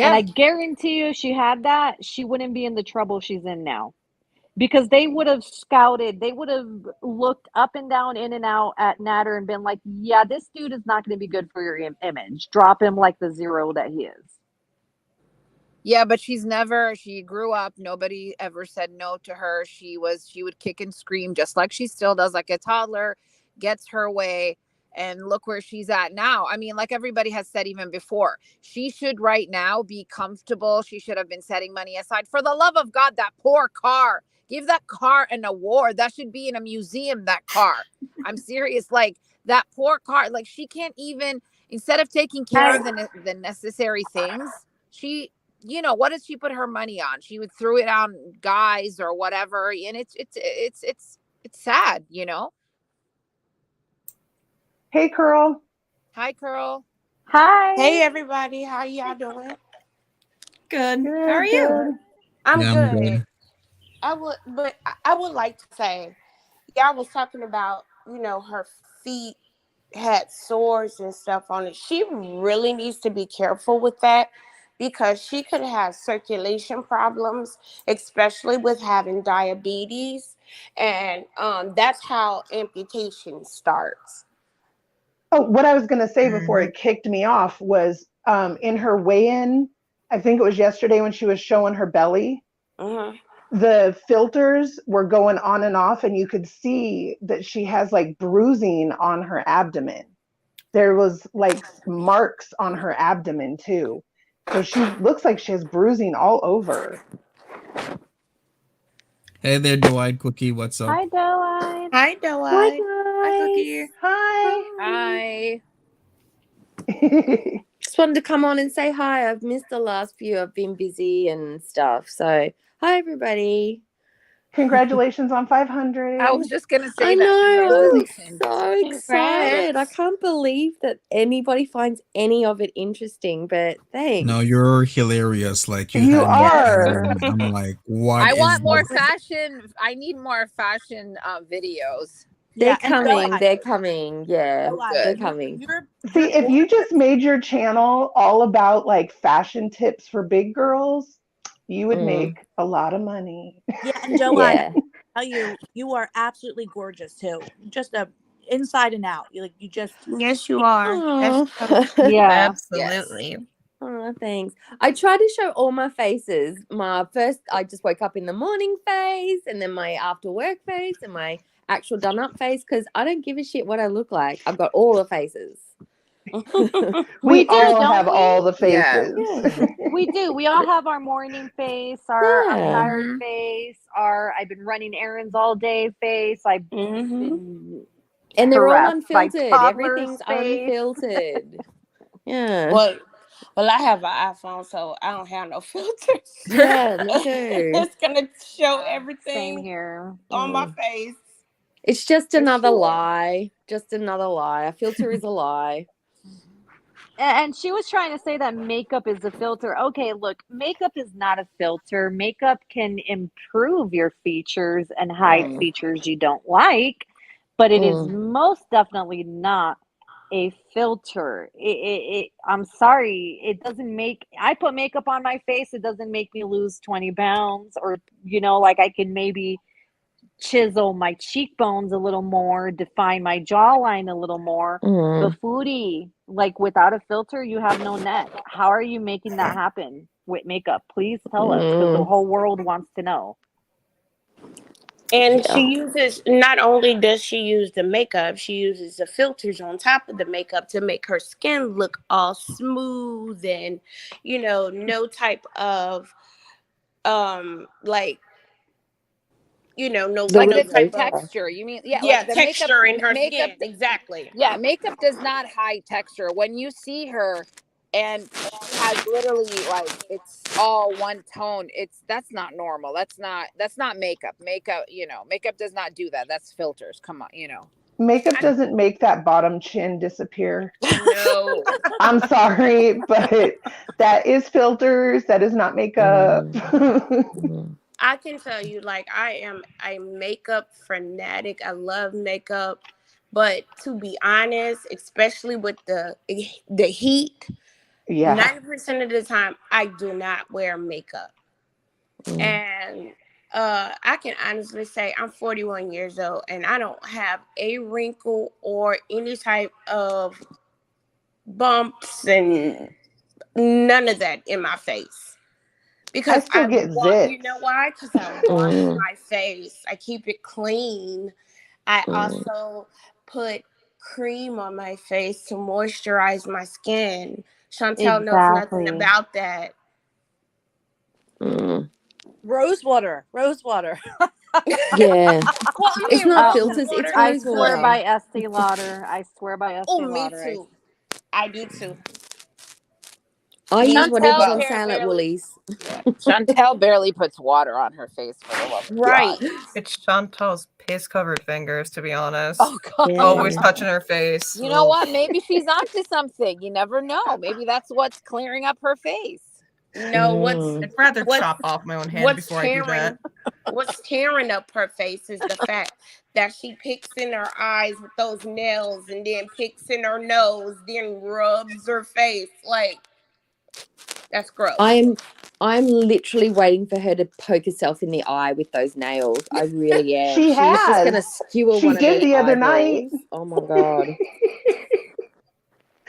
Speaker 6: And
Speaker 3: Yeah.
Speaker 6: I guarantee you, if she had that, she wouldn't be in the trouble she's in now. Because they would have scouted, they would have looked up and down, in and out at Natter and been like, yeah, this dude is not going to be good for your image. Drop him like the zero that he is.
Speaker 3: Yeah, but she grew up, nobody ever said no to her. She would kick and scream just like she still does, like a toddler, gets her way. and look where she's at now. I mean, like everybody has said even before, she should right now be comfortable. She should have been setting money aside. For the love of God, that poor car. Give that car an award. That should be in a museum, that car. I'm serious. Like that poor car, like she can't even, instead of taking care of the necessary things, she, you know, what did she put her money on? She would throw it on guys or whatever. And it's sad, you know?
Speaker 2: Hey, Curl.
Speaker 3: Hi, Curl.
Speaker 6: Hi.
Speaker 10: Hey everybody, how y'all doing?
Speaker 5: Good.
Speaker 2: Good,
Speaker 5: How are you?
Speaker 2: good.
Speaker 10: I'm
Speaker 9: Yeah, I'm
Speaker 10: good.
Speaker 9: good.
Speaker 10: I would like to say, y'all was talking about, her feet had sores and stuff on it. She really needs to be careful with that because she could have circulation problems, especially with having diabetes, and that's how amputation starts.
Speaker 2: Oh, what I was going to say before
Speaker 9: Mm-hmm.
Speaker 2: it kicked me off was in her weigh-in, I think it was yesterday when she was showing her belly,
Speaker 10: Mhm.
Speaker 2: the filters were going on and off, and you could see that she has like bruising on her abdomen. There was like marks on her abdomen too. So she looks like she has bruising all over.
Speaker 9: Hey there, Dwight Cookie. What's up?
Speaker 6: Hi, Doe.
Speaker 10: Hi,
Speaker 6: Hi,
Speaker 10: Doa.
Speaker 5: Hi, Cookie.
Speaker 2: Hi.
Speaker 3: Hi.
Speaker 11: Just wanted to come on and say hi. I've missed the last few. I've been busy and stuff. So, hi, everybody.
Speaker 2: Congratulations on
Speaker 3: I
Speaker 2: 500.
Speaker 3: was just going to
Speaker 11: I
Speaker 3: say that.
Speaker 11: know. I'm
Speaker 3: Congratulations.
Speaker 11: so excited. I
Speaker 3: Congrats.
Speaker 11: can't believe that anybody finds any of it interesting, but thanks.
Speaker 9: No, you're hilarious. Like you
Speaker 2: You
Speaker 9: had me
Speaker 2: are.
Speaker 9: dying. I'm like, what
Speaker 3: I
Speaker 9: is
Speaker 3: want more
Speaker 9: this?
Speaker 3: fashion. I need more fashion videos.
Speaker 11: They're
Speaker 10: Yeah, and
Speaker 11: coming.
Speaker 10: Doa,
Speaker 11: They're coming. Yeah, they're
Speaker 3: Good.
Speaker 11: coming.
Speaker 2: See, if you just made your channel all about like fashion tips for big girls, you would make a lot of money.
Speaker 7: Yeah, and Joe,
Speaker 11: Yeah.
Speaker 7: I tell you are absolutely gorgeous too. Just a inside and out. You just
Speaker 10: yes, you are.
Speaker 11: Oh.
Speaker 6: Yeah.
Speaker 5: Absolutely.
Speaker 11: Oh, thanks. I try to show all my faces. I just woke up in the morning face, and then my after work face, and my actual done up face, because I don't give a shit what I look like. I've got all the faces.
Speaker 2: We
Speaker 6: do,
Speaker 2: all
Speaker 6: don't
Speaker 2: have
Speaker 6: we?
Speaker 2: all the
Speaker 3: Yeah.
Speaker 2: faces.
Speaker 11: Yeah.
Speaker 6: We do. We all have our morning face, our I'm
Speaker 11: Yeah.
Speaker 6: tired face, our I've been running errands all day face. I've
Speaker 10: Mm-hmm.
Speaker 6: been
Speaker 11: And they're all
Speaker 6: harassed by
Speaker 11: unfiltered.
Speaker 6: toddlers
Speaker 11: Everything's
Speaker 6: face.
Speaker 11: unfiltered. Yeah.
Speaker 10: Well, I have an iPhone, so I don't have no filters.
Speaker 11: Yeah, me too.
Speaker 10: It's gonna show
Speaker 6: Same
Speaker 10: everything
Speaker 6: here.
Speaker 10: on my
Speaker 11: Mm.
Speaker 10: face.
Speaker 11: It's just
Speaker 10: For
Speaker 11: another
Speaker 10: sure.
Speaker 11: lie. Just another lie. A filter is a lie.
Speaker 6: And she was trying to say that makeup is a filter. Okay, look, makeup is not a filter. Makeup can improve your features and hide
Speaker 11: Mm.
Speaker 6: features you don't like, but it is
Speaker 11: Mm.
Speaker 6: most definitely not a filter. I'm sorry, it doesn't make. I put makeup on my face. It doesn't make me lose 20 pounds, or like I can maybe chisel my cheekbones a little more, define my jawline a little more. But
Speaker 11: Mm.
Speaker 6: Foodie, like without a filter, you have no neck. How are you making that happen with makeup? Please tell us, because the
Speaker 11: Mm.
Speaker 6: whole world wants to know.
Speaker 10: And
Speaker 11: Yeah.
Speaker 10: she uses, not only does she use the makeup, she uses the filters on top of the makeup to make her skin look all smooth and, no type of like, no
Speaker 11: The
Speaker 3: Like
Speaker 10: no type
Speaker 3: the
Speaker 10: of
Speaker 11: wrinkles.
Speaker 3: texture. You mean, yeah, like the
Speaker 10: texture in her
Speaker 3: makeup.
Speaker 10: skin. Exactly.
Speaker 3: Yeah, makeup does not hide texture. When you see her and she has literally like it's all one tone, that's not normal. That's not makeup. Makeup does not do that. That's filters. Come on,
Speaker 2: Makeup doesn't make that bottom chin disappear.
Speaker 3: No.
Speaker 2: I'm sorry, but that is filters. That is not makeup.
Speaker 11: Mm.
Speaker 10: I can tell you, like, I am a makeup fanatic. I love makeup. But to be honest, especially with the heat,
Speaker 2: Yeah.
Speaker 10: 90% of the time, I do not wear makeup.
Speaker 11: Mm.
Speaker 10: And I can honestly say I'm 41 years old and I don't have a wrinkle or any type of bumps and none of that in my face.
Speaker 2: I
Speaker 10: Because
Speaker 2: still get
Speaker 10: you know
Speaker 2: zits.
Speaker 10: why? Because I wash
Speaker 11: Mm.
Speaker 10: my face. I keep it clean. I
Speaker 11: Mm.
Speaker 10: also put cream on my face to moisturize my skin. Chantel knows nothing
Speaker 6: Exactly.
Speaker 10: about that.
Speaker 11: Rose water.
Speaker 7: Yeah.
Speaker 10: Well, I
Speaker 7: It's
Speaker 10: mean,
Speaker 7: not
Speaker 10: rose
Speaker 7: filters, it's
Speaker 10: water
Speaker 6: I
Speaker 10: is
Speaker 7: rose
Speaker 6: swear
Speaker 7: water.
Speaker 6: by
Speaker 10: good.
Speaker 6: Estee Lauder. I swear by
Speaker 10: Oh,
Speaker 6: Estee
Speaker 10: me
Speaker 6: Lauder.
Speaker 10: too. I do too.
Speaker 7: I
Speaker 10: Me
Speaker 7: use whatever's
Speaker 10: both.
Speaker 7: on
Speaker 3: Chantel,
Speaker 7: sale at Woolies.
Speaker 3: yeah, Chantel barely puts water on her face for the love of
Speaker 10: Right.
Speaker 3: God.
Speaker 5: It's Chantal's piss-covered fingers, to be honest.
Speaker 3: Oh God.
Speaker 5: Always
Speaker 7: Yeah.
Speaker 5: touching her face.
Speaker 3: You know
Speaker 5: Ugh.
Speaker 3: what? Maybe she's onto something. You never know. Maybe that's what's clearing up her face.
Speaker 10: No,
Speaker 5: I'd rather
Speaker 10: what's
Speaker 5: chop off my own hand
Speaker 10: what's
Speaker 5: before I do that.
Speaker 10: tearing up her face is the fact that she picks in her eyes with those nails and then picks in her nose, then rubs her face. Like, that's gross.
Speaker 7: I'm literally waiting for her to poke herself in the eye with those nails. I really am.
Speaker 2: She
Speaker 7: She's just gonna
Speaker 2: has.
Speaker 7: skewer
Speaker 2: She
Speaker 7: one of
Speaker 2: did
Speaker 7: those
Speaker 2: the other night.
Speaker 7: eyeballs. Oh my god.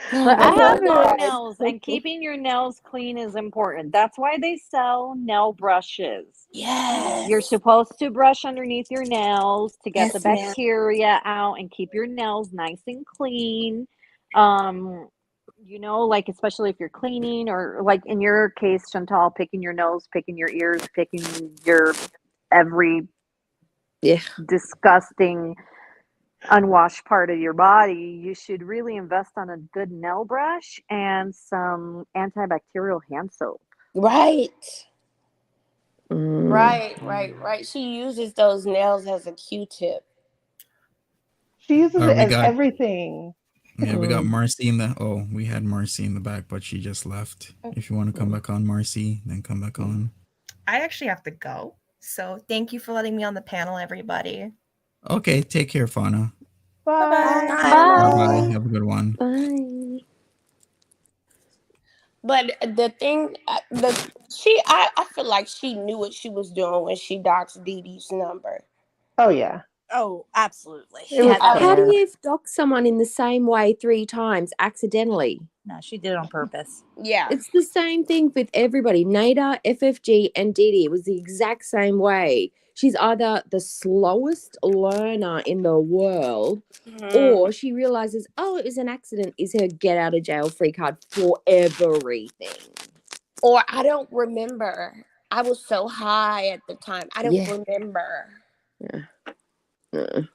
Speaker 6: But I
Speaker 7: That's
Speaker 6: have
Speaker 7: so
Speaker 6: long
Speaker 7: bad.
Speaker 6: nails, and keeping your nails clean is important. That's why they sell nail brushes.
Speaker 10: Yes.
Speaker 6: You're supposed to brush underneath your nails to get the
Speaker 10: Yes, ma'am.
Speaker 6: bacteria out and keep your nails nice and clean. Like especially if you're cleaning, or like in your case, Chantal, picking your nose, picking your ears, picking your every
Speaker 7: Yeah.
Speaker 6: disgusting unwashed part of your body, you should really invest on a good nail brush and some antibacterial hand soap.
Speaker 10: Right.
Speaker 7: Mm.
Speaker 10: Right. She uses those nails as a Q-tip.
Speaker 2: She uses it
Speaker 9: We
Speaker 2: as
Speaker 9: got
Speaker 2: everything.
Speaker 9: we got Marcy in the we had Marcy in the back, but she just left. If you want to come back on, Marcy, then come back on.
Speaker 5: I actually have to go. So thank you for letting me on the panel, everybody.
Speaker 9: Okay, take care, Fauna.
Speaker 2: Bye.
Speaker 9: Bye. Have a good one.
Speaker 7: Bye.
Speaker 10: But the thing, I feel like she knew what she was doing when she doxed Dee Dee's number.
Speaker 2: Oh yeah.
Speaker 11: Oh, absolutely.
Speaker 2: It was
Speaker 7: How do
Speaker 2: planned.
Speaker 7: you dox someone in the same way 3 times accidentally?
Speaker 11: No, she did it on purpose.
Speaker 10: Yeah.
Speaker 7: It's the same thing with everybody. Nada, FFG, and Didi. It was the exact same way. She's either the slowest learner in the world, or she realizes, oh, it was an accident, is her get out of jail free card for everything.
Speaker 10: Or I don't remember. I was so high at the time. I don't remember.
Speaker 7: Yeah.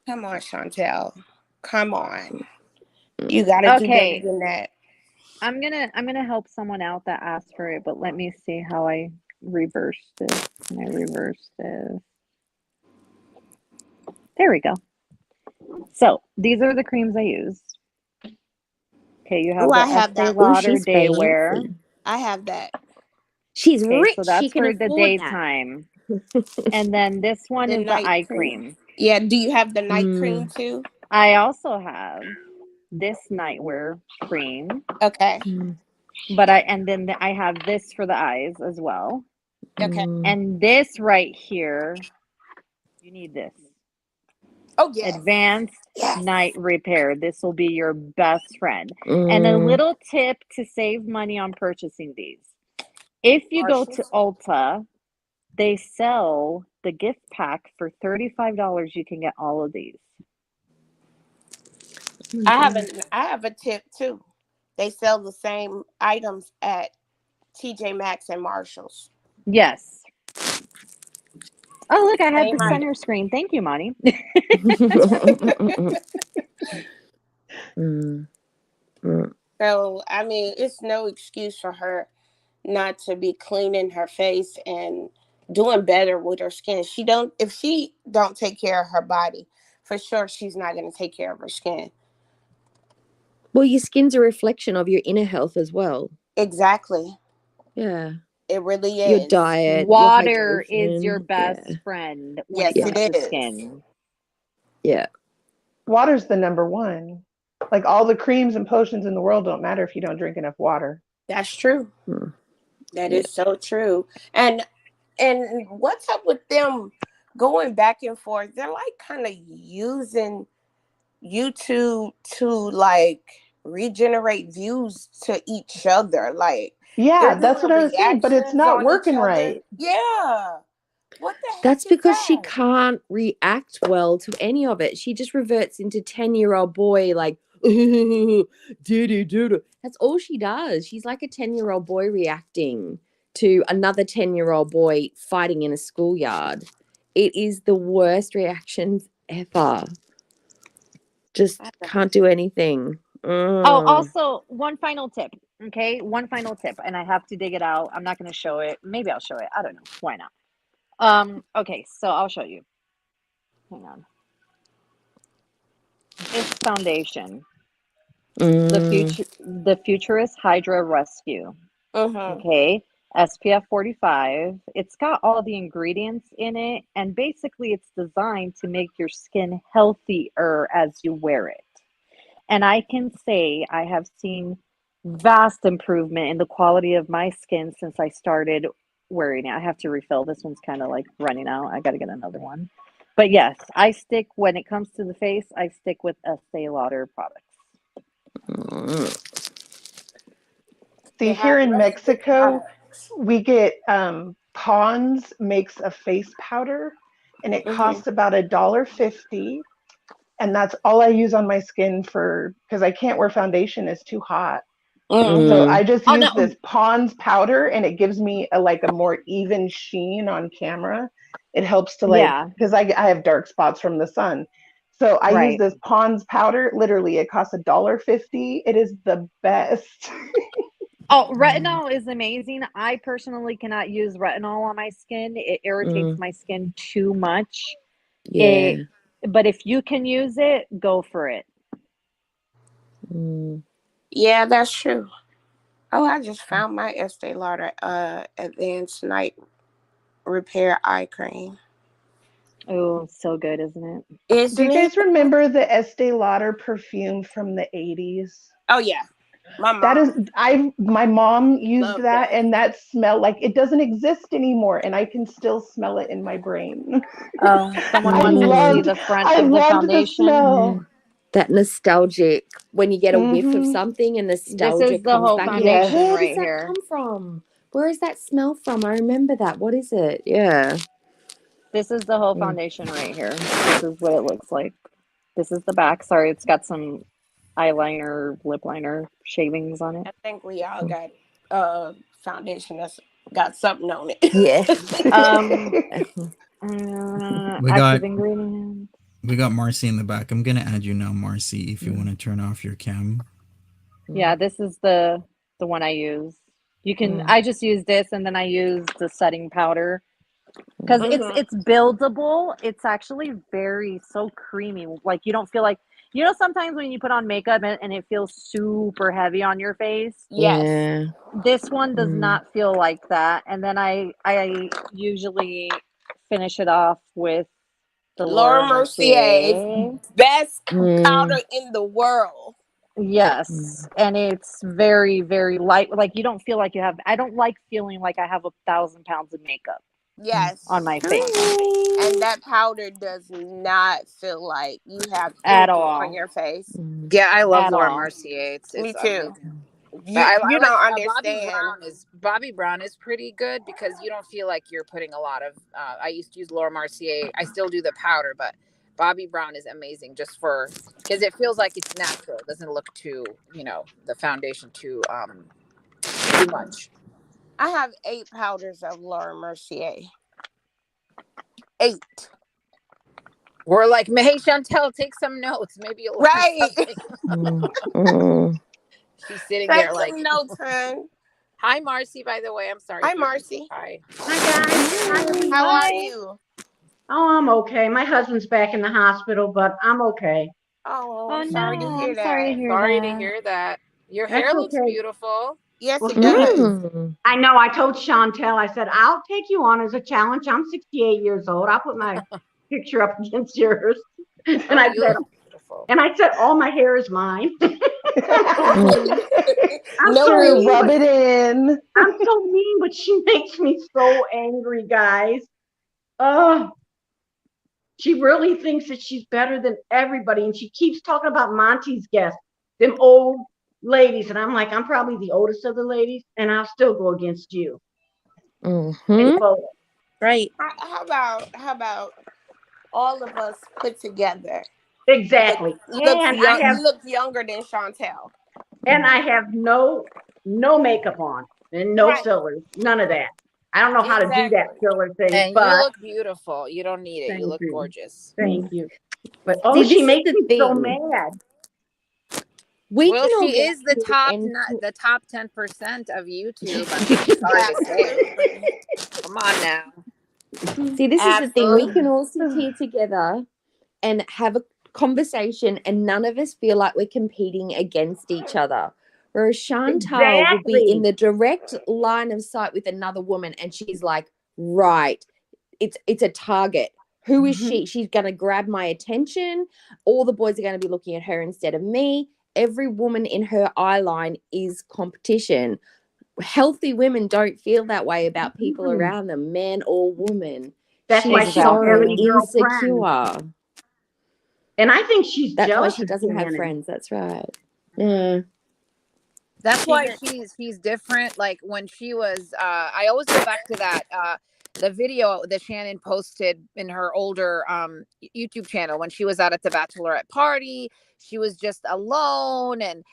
Speaker 10: Come on, Chantel. Come on. You gotta do better than that.
Speaker 6: I'm gonna help someone out that asked for it, but let me see how I reverse this. Can I reverse this? There we go. So these are the creams I use. Okay, you have
Speaker 10: I
Speaker 6: the
Speaker 10: have
Speaker 6: Estee
Speaker 10: that.
Speaker 6: Lauder Day Wear.
Speaker 10: I have that.
Speaker 7: She's
Speaker 6: Okay,
Speaker 7: rich.
Speaker 6: so that's
Speaker 7: She can
Speaker 6: for the
Speaker 7: afford
Speaker 6: daytime. And then this one
Speaker 10: The
Speaker 6: is the
Speaker 10: night
Speaker 6: eye
Speaker 10: cream.
Speaker 6: cream.
Speaker 10: Yeah, do you have the night cream too?
Speaker 6: I also have this nightwear cream.
Speaker 10: Okay.
Speaker 6: But I have this for the eyes as well.
Speaker 10: Okay.
Speaker 6: And this right here, you need this.
Speaker 10: Oh yes.
Speaker 6: Advanced Night Repair. This will be your best friend. And a little tip to save money on purchasing these. If you go to Ulta, they sell the gift pack for $35. You can get all of these.
Speaker 10: I have a tip too. They sell the same items at TJ Maxx and Marshalls.
Speaker 6: Yes. Oh, look, I have
Speaker 10: Same
Speaker 6: the
Speaker 10: item.
Speaker 6: center screen. Thank you, Monty.
Speaker 10: So, I mean, it's no excuse for her not to be cleaning her face and doing better with her skin. If she don't take care of her body, for sure she's not going to take care of her skin.
Speaker 7: Well, your skin's a reflection of your inner health as well.
Speaker 10: Exactly.
Speaker 7: Yeah.
Speaker 10: It really is.
Speaker 7: Your diet.
Speaker 6: Water
Speaker 7: your
Speaker 6: is your
Speaker 7: hydration.
Speaker 6: best friend when
Speaker 10: Yes,
Speaker 6: it comes
Speaker 10: it
Speaker 6: to
Speaker 10: is.
Speaker 6: skin.
Speaker 7: Yeah.
Speaker 2: Water's the number one. Like all the creams and potions in the world don't matter if you don't drink enough water.
Speaker 10: That's true. That is so true. And what's up with them going back and forth? They're like kind of using YouTube to like regenerate views to each other. Like,
Speaker 2: Yeah,
Speaker 10: they're
Speaker 2: that's
Speaker 10: doing
Speaker 2: what I was saying, but it's
Speaker 10: reactions
Speaker 2: not
Speaker 10: on
Speaker 2: working
Speaker 10: each other.
Speaker 2: right.
Speaker 10: Yeah. What the heck
Speaker 7: That's
Speaker 10: is
Speaker 7: because
Speaker 10: that?
Speaker 7: she can't react well to any of it. She just reverts into 10-year-old boy, like,
Speaker 11: That's all she does. She's like a 10-year-old boy reacting to another 10-year-old boy fighting in a schoolyard. It is the worst reactions ever. Just can't do anything.
Speaker 6: Oh, also, one final tip. Okay, one final tip, and I have to dig it out. I'm not going to show it. Maybe I'll show it. I don't know. Why not? Okay, so I'll show you. Hang on. This foundation, the Futurist Hydra Rescue. Okay, SPF 45. It's got all the ingredients in it, and basically it's designed to make your skin healthier as you wear it. And I can say I have seen vast improvement in the quality of my skin since I started wearing it. I have to refill. This one's kind of like running out. I got to get another one. But yes, I stick, when it comes to the face, I stick with Estee Lauder products.
Speaker 2: See, here in Mexico, we get Pond's makes a face powder, and it costs about $1.50. And that's all I use on my skin because I can't wear foundation, it's too hot. So I just use this Pond's powder, and it gives me a more even sheen on camera. It helps to because I have dark spots from the sun. So I use this Pond's powder. Literally, it costs $1.50. It is the best.
Speaker 6: Oh, retinol is amazing. I personally cannot use retinol on my skin. It irritates my skin too much.
Speaker 11: Yeah.
Speaker 6: But if you can use it, go for it.
Speaker 10: Yeah, that's true. Oh, I just found my Estee Lauder Advanced Night Repair Eye Cream.
Speaker 6: Oh, so good, isn't it?
Speaker 2: Do you guys remember the Estee Lauder perfume from the 80s?
Speaker 10: Oh, yeah. My mom.
Speaker 2: My mom used that, and that smell, it doesn't exist anymore, and I can still smell it in my brain.
Speaker 6: Someone wants to see the front of the foundation.
Speaker 2: The smell.
Speaker 11: That nostalgic, when you get a whiff of something and nostalgia
Speaker 6: This is the
Speaker 11: comes
Speaker 6: whole
Speaker 11: back.
Speaker 6: foundation
Speaker 11: Where
Speaker 6: right
Speaker 11: does that
Speaker 6: here.
Speaker 11: come from? Where is that smell from? I remember that. What is it? Yeah.
Speaker 6: This is the whole foundation right here. This is what it looks like. This is the back. Sorry, it's got some eyeliner, lip liner shavings on it.
Speaker 10: I think we all got foundation that's got something on it.
Speaker 11: Yeah.
Speaker 6: Active ingredients.
Speaker 9: We got Marcy in the back. I'm gonna add you now, Marcy, if you want to turn off your cam.
Speaker 6: Yeah, this is the one I use. You can. I just use this, and then I use the setting powder because it's buildable. It's actually so creamy. Like you don't feel like, sometimes when you put on makeup and it feels super heavy on your face.
Speaker 10: Yes.
Speaker 11: Yeah.
Speaker 6: This one does not feel like that. And then I usually finish it off with the
Speaker 10: Laura Mercier's best powder in the world.
Speaker 6: Yes. And it's very, very light. Like you don't feel like I don't like feeling like I have 1,000 pounds of makeup.
Speaker 10: Yes.
Speaker 6: On my face.
Speaker 10: And that powder does not feel like you have
Speaker 6: at all
Speaker 10: on your face.
Speaker 3: Yeah, I love Laura Mercier. It's
Speaker 10: Me too.
Speaker 3: amazing.
Speaker 10: You don't
Speaker 3: understand.
Speaker 10: understand.
Speaker 3: Bobbi Brown is pretty good because you don't feel like you're putting a lot of. I used to use Laura Mercier. I still do the powder, but Bobbi Brown is amazing just because it feels like it's natural. It doesn't look too, the foundation too much.
Speaker 10: I have 8 powders of Laura Mercier. 8.
Speaker 3: We're like, hey, Chantel, take some notes. Maybe you'll She's sitting there like,
Speaker 10: notes, hon.
Speaker 3: Hi, Marcy, by the way. I'm sorry.
Speaker 10: Hi, Marcy.
Speaker 3: Hi.
Speaker 10: Hi, guys. How are you?
Speaker 12: Oh, I'm okay. My husband's back in the hospital, but I'm okay.
Speaker 10: Oh, sorry to hear that.
Speaker 3: Sorry to hear that. Your hair looks beautiful.
Speaker 10: Yes, it does.
Speaker 12: I know. I told Chantel, I said, I'll take you on as a challenge. I'm 68 years old. I'll put my picture up against yours. And I said, all my hair is mine.
Speaker 2: I'm sorry, rub it in.
Speaker 12: I'm so mean, but she makes me so angry, guys. She really thinks that she's better than everybody, and she keeps talking about Monty's guests, them old ladies, and I'm like, I'm probably the oldest of the ladies, and I'll still go against you.
Speaker 11: Right.
Speaker 10: How about all of us put together
Speaker 12: Exactly. And I have
Speaker 10: You look younger than Chantel.
Speaker 12: and I have no makeup on and no
Speaker 10: Right.
Speaker 12: fillers. None of that. I don't know how to do that
Speaker 10: Exactly.
Speaker 12: filler thing,
Speaker 3: And you
Speaker 12: but
Speaker 3: look beautiful. You don't need it. You
Speaker 12: thank
Speaker 3: look
Speaker 12: you.
Speaker 3: gorgeous.
Speaker 12: Thank you. But
Speaker 11: See,
Speaker 12: she
Speaker 11: this is
Speaker 12: makes
Speaker 11: the
Speaker 12: me so
Speaker 11: thing.
Speaker 12: mad.
Speaker 11: We
Speaker 3: Well,
Speaker 11: can all
Speaker 3: she
Speaker 11: get
Speaker 3: is the
Speaker 11: into
Speaker 3: the top 10% of YouTube. I mean, it's hard to say.
Speaker 10: Absolutely.
Speaker 3: Come on now.
Speaker 11: See, this is the thing. We can
Speaker 10: Absolutely.
Speaker 11: all sit here together and have a conversation, and none of us feel like we're competing against each other. Whereas Chantal will be in
Speaker 12: Exactly.
Speaker 11: the direct line of sight with another woman, and she's like, right, it's a target. Who is she? She's going to grab my attention. All the boys are going to be looking at her instead of me. Every woman in her eye line is competition. Healthy women don't feel that way about people around them, man or woman.
Speaker 12: That's why
Speaker 11: She's
Speaker 12: she don't have
Speaker 11: so
Speaker 12: any
Speaker 6: Exactly.
Speaker 12: girlfriends.
Speaker 11: insecure.
Speaker 12: And I think she's
Speaker 11: That's why
Speaker 12: jealous
Speaker 11: she
Speaker 12: of
Speaker 11: doesn't have
Speaker 12: Shannon.
Speaker 11: friends. That's right. Yeah.
Speaker 3: That's
Speaker 10: She
Speaker 3: why
Speaker 10: did.
Speaker 3: she's different. Like when she was I always go back to that the video that Shannon posted in her older YouTube channel when she was out at the bachelorette party. She was just alone and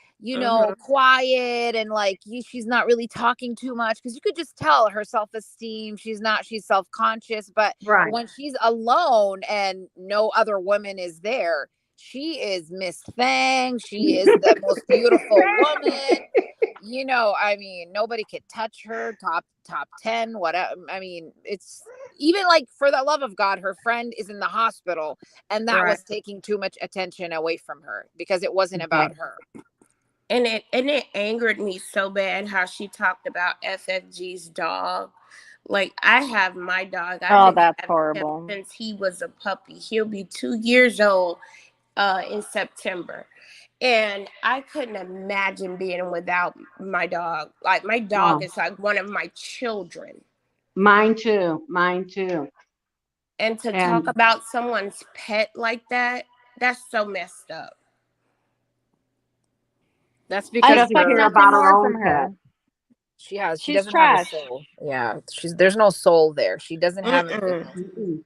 Speaker 3: quiet and like she's not really talking too much because you could just tell her self-esteem. She's self-conscious, but
Speaker 12: Right.
Speaker 3: when she's alone and no other woman is there, she is Miss Thang. She is the most beautiful woman. I mean, nobody could touch her. Top 10, whatever. I mean, it's even like for the love of God, her friend is in the hospital, and that
Speaker 12: Right.
Speaker 3: was taking too much attention away from her because it wasn't about her.
Speaker 10: And it angered me so bad how she talked about FFG's dog. Like I have my dog. I've
Speaker 6: Oh,
Speaker 10: been
Speaker 6: that's
Speaker 10: having him
Speaker 6: horrible.
Speaker 10: since he was a puppy. He'll be 2 years old in September. And I couldn't imagine being without my dog. Like my dog
Speaker 12: Oh,
Speaker 10: is like one of my children.
Speaker 12: mine too. Mine too.
Speaker 10: And to talk
Speaker 12: And
Speaker 10: about someone's pet like that, that's so messed up.
Speaker 3: That's
Speaker 12: she
Speaker 3: because
Speaker 6: I
Speaker 12: doesn't
Speaker 6: expect
Speaker 12: care
Speaker 3: her
Speaker 6: nothing
Speaker 12: about her
Speaker 6: more
Speaker 12: own
Speaker 6: from
Speaker 12: pet.
Speaker 6: her.
Speaker 3: she
Speaker 6: She's
Speaker 3: doesn't have a
Speaker 6: trash.
Speaker 3: soul. Yeah, there's no soul there. She doesn't have anything.
Speaker 10: Mm-mm.
Speaker 12: Mm-mm.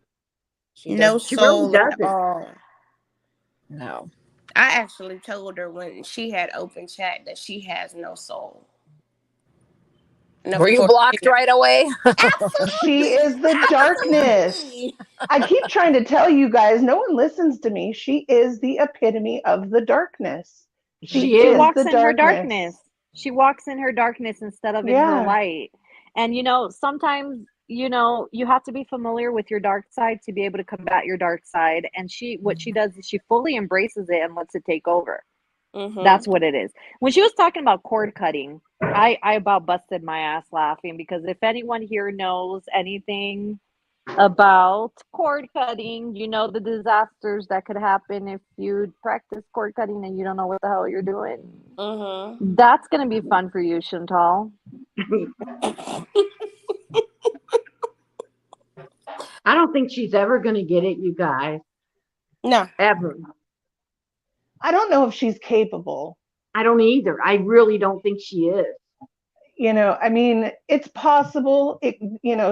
Speaker 3: She
Speaker 10: No
Speaker 3: doesn't.
Speaker 12: She really
Speaker 10: soul at
Speaker 12: doesn't.
Speaker 10: all.
Speaker 3: No.
Speaker 10: I actually told her when she had open chat that she has no soul. And
Speaker 3: Were
Speaker 10: of
Speaker 3: you
Speaker 10: course,
Speaker 3: blocked right away?
Speaker 2: She is the darkness.
Speaker 10: absolutely.
Speaker 2: I keep trying to tell you guys, no one listens to me. She is the epitome of the darkness. She
Speaker 12: She
Speaker 6: She
Speaker 12: is.
Speaker 2: is
Speaker 6: walks
Speaker 2: the
Speaker 6: in her
Speaker 2: darkness.
Speaker 6: darkness. She walks in her darkness instead of in her
Speaker 2: Yeah.
Speaker 6: light. And sometimes you have to be familiar with your dark side to be able to combat your dark side. And what she does is she fully embraces it and lets it take over. That's what it is. When she was talking about cord cutting, I about busted my ass laughing because if anyone here knows anything about cord cutting, the disasters that could happen if you practice cord cutting and you don't know what the hell you're doing. That's going to be fun for you, Chantal.
Speaker 12: I don't think she's ever going to get it, you guys.
Speaker 10: No.
Speaker 12: Ever.
Speaker 2: I don't know if she's capable.
Speaker 12: I don't either. I really don't think she is.
Speaker 2: I mean, it's possible.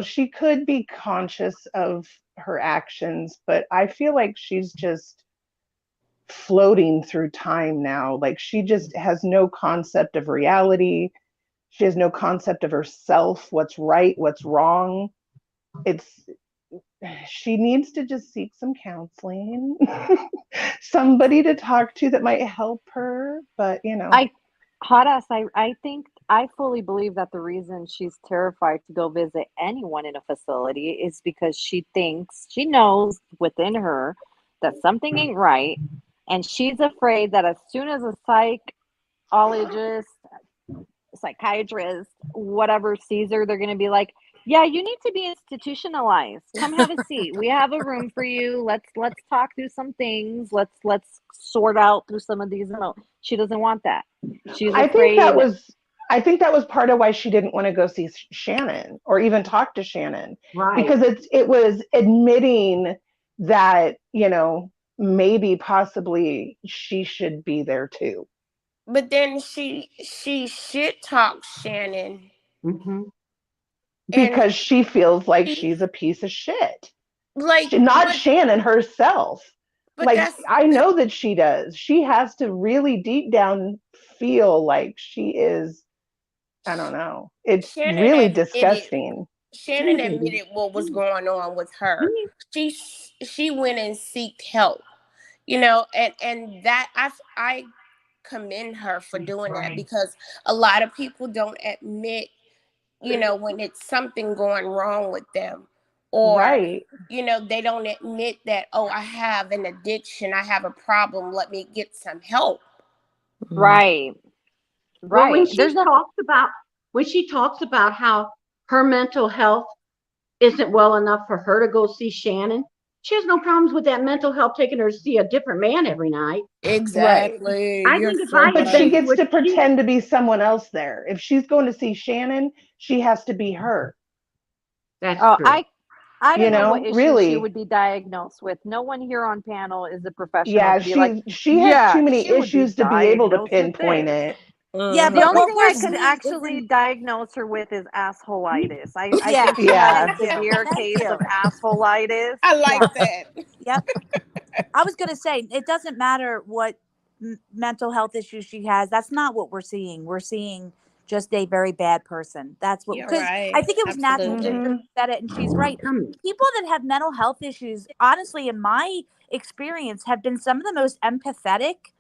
Speaker 2: She could be conscious of her actions, but I feel like she's just floating through time now. Like she just has no concept of reality. She has no concept of herself, what's right, what's wrong. She needs to just seek some counseling, somebody to talk to that might help her. But
Speaker 6: I think I fully believe that the reason she's terrified to go visit anyone in a facility is because she knows within her that something ain't right, and she's afraid that as soon as a psychologist, psychiatrist, whatever sees her, they're going to be like, yeah, you need to be institutionalized. Come have a seat. We have a room for you. Let's talk through some things. Let's sort out through some of these emotions. She doesn't want that. She's afraid.
Speaker 2: I think that was part of why she didn't want to go see Shannon or even talk to Shannon.
Speaker 12: Right.
Speaker 2: Because it was admitting that, maybe possibly she should be there too.
Speaker 10: But then she shit talks Shannon.
Speaker 2: Because she feels like she's a piece of shit.
Speaker 10: Like
Speaker 2: Not Shannon herself.
Speaker 10: But
Speaker 2: Like,
Speaker 10: that's
Speaker 2: I know that she does. She has to really deep down feel like she is, I don't know. It's
Speaker 10: Shannon
Speaker 2: really
Speaker 10: admitted.
Speaker 2: disgusting.
Speaker 10: Shannon admitted what was going on with her. She went and seeked help, and that I commend her for doing that, because a lot of people don't admit, when it's something going wrong with them, or
Speaker 2: Right.
Speaker 10: they don't admit that, oh, I have an addiction, I have a problem, let me get some help.
Speaker 6: Right.
Speaker 12: Well,
Speaker 6: Right. There's nothing.
Speaker 12: when she talks about how her mental health isn't well enough for her to go see Shannon, she has no problems with that mental health taking her to see a different man every night.
Speaker 2: Right.
Speaker 10: Exactly.
Speaker 12: I
Speaker 10: You're
Speaker 12: think if
Speaker 10: so
Speaker 12: I
Speaker 2: But
Speaker 12: had
Speaker 2: she
Speaker 12: been
Speaker 10: right.
Speaker 2: gets
Speaker 12: with
Speaker 2: to pretend to be someone else there. If she's going to see Shannon, she has to be her.
Speaker 12: that's
Speaker 6: Oh,
Speaker 12: true.
Speaker 6: I don't know what issues she
Speaker 2: Really.
Speaker 6: would be diagnosed with. No one here on panel is a professional
Speaker 2: Yeah,
Speaker 6: to be like,
Speaker 2: she has
Speaker 6: yeah,
Speaker 2: too many
Speaker 6: she would be
Speaker 2: issues to be able to
Speaker 6: diagnosed with
Speaker 2: pinpoint
Speaker 6: this.
Speaker 2: it.
Speaker 7: Yeah,
Speaker 6: The
Speaker 7: but
Speaker 6: only
Speaker 7: what
Speaker 6: thing
Speaker 7: we're
Speaker 6: I could
Speaker 7: seeing
Speaker 6: actually
Speaker 7: isn't.
Speaker 6: diagnose her with is assholeitis. I
Speaker 7: Yeah.
Speaker 6: think she had
Speaker 2: Yeah.
Speaker 6: a severe
Speaker 7: Thank
Speaker 6: case of
Speaker 7: you.
Speaker 6: assholeitis.
Speaker 10: I like
Speaker 7: Yeah.
Speaker 10: that.
Speaker 7: Yep. I was gonna say it doesn't matter what mental health issues she has. That's not what we're seeing. We're seeing just a very bad person. That's what,
Speaker 10: You're
Speaker 7: because
Speaker 10: right.
Speaker 7: I think it was Natural
Speaker 10: Absolutely.
Speaker 7: Ginger who said it, and she's right. People that have mental health issues, honestly, in my experience, have been some of the most empathetic,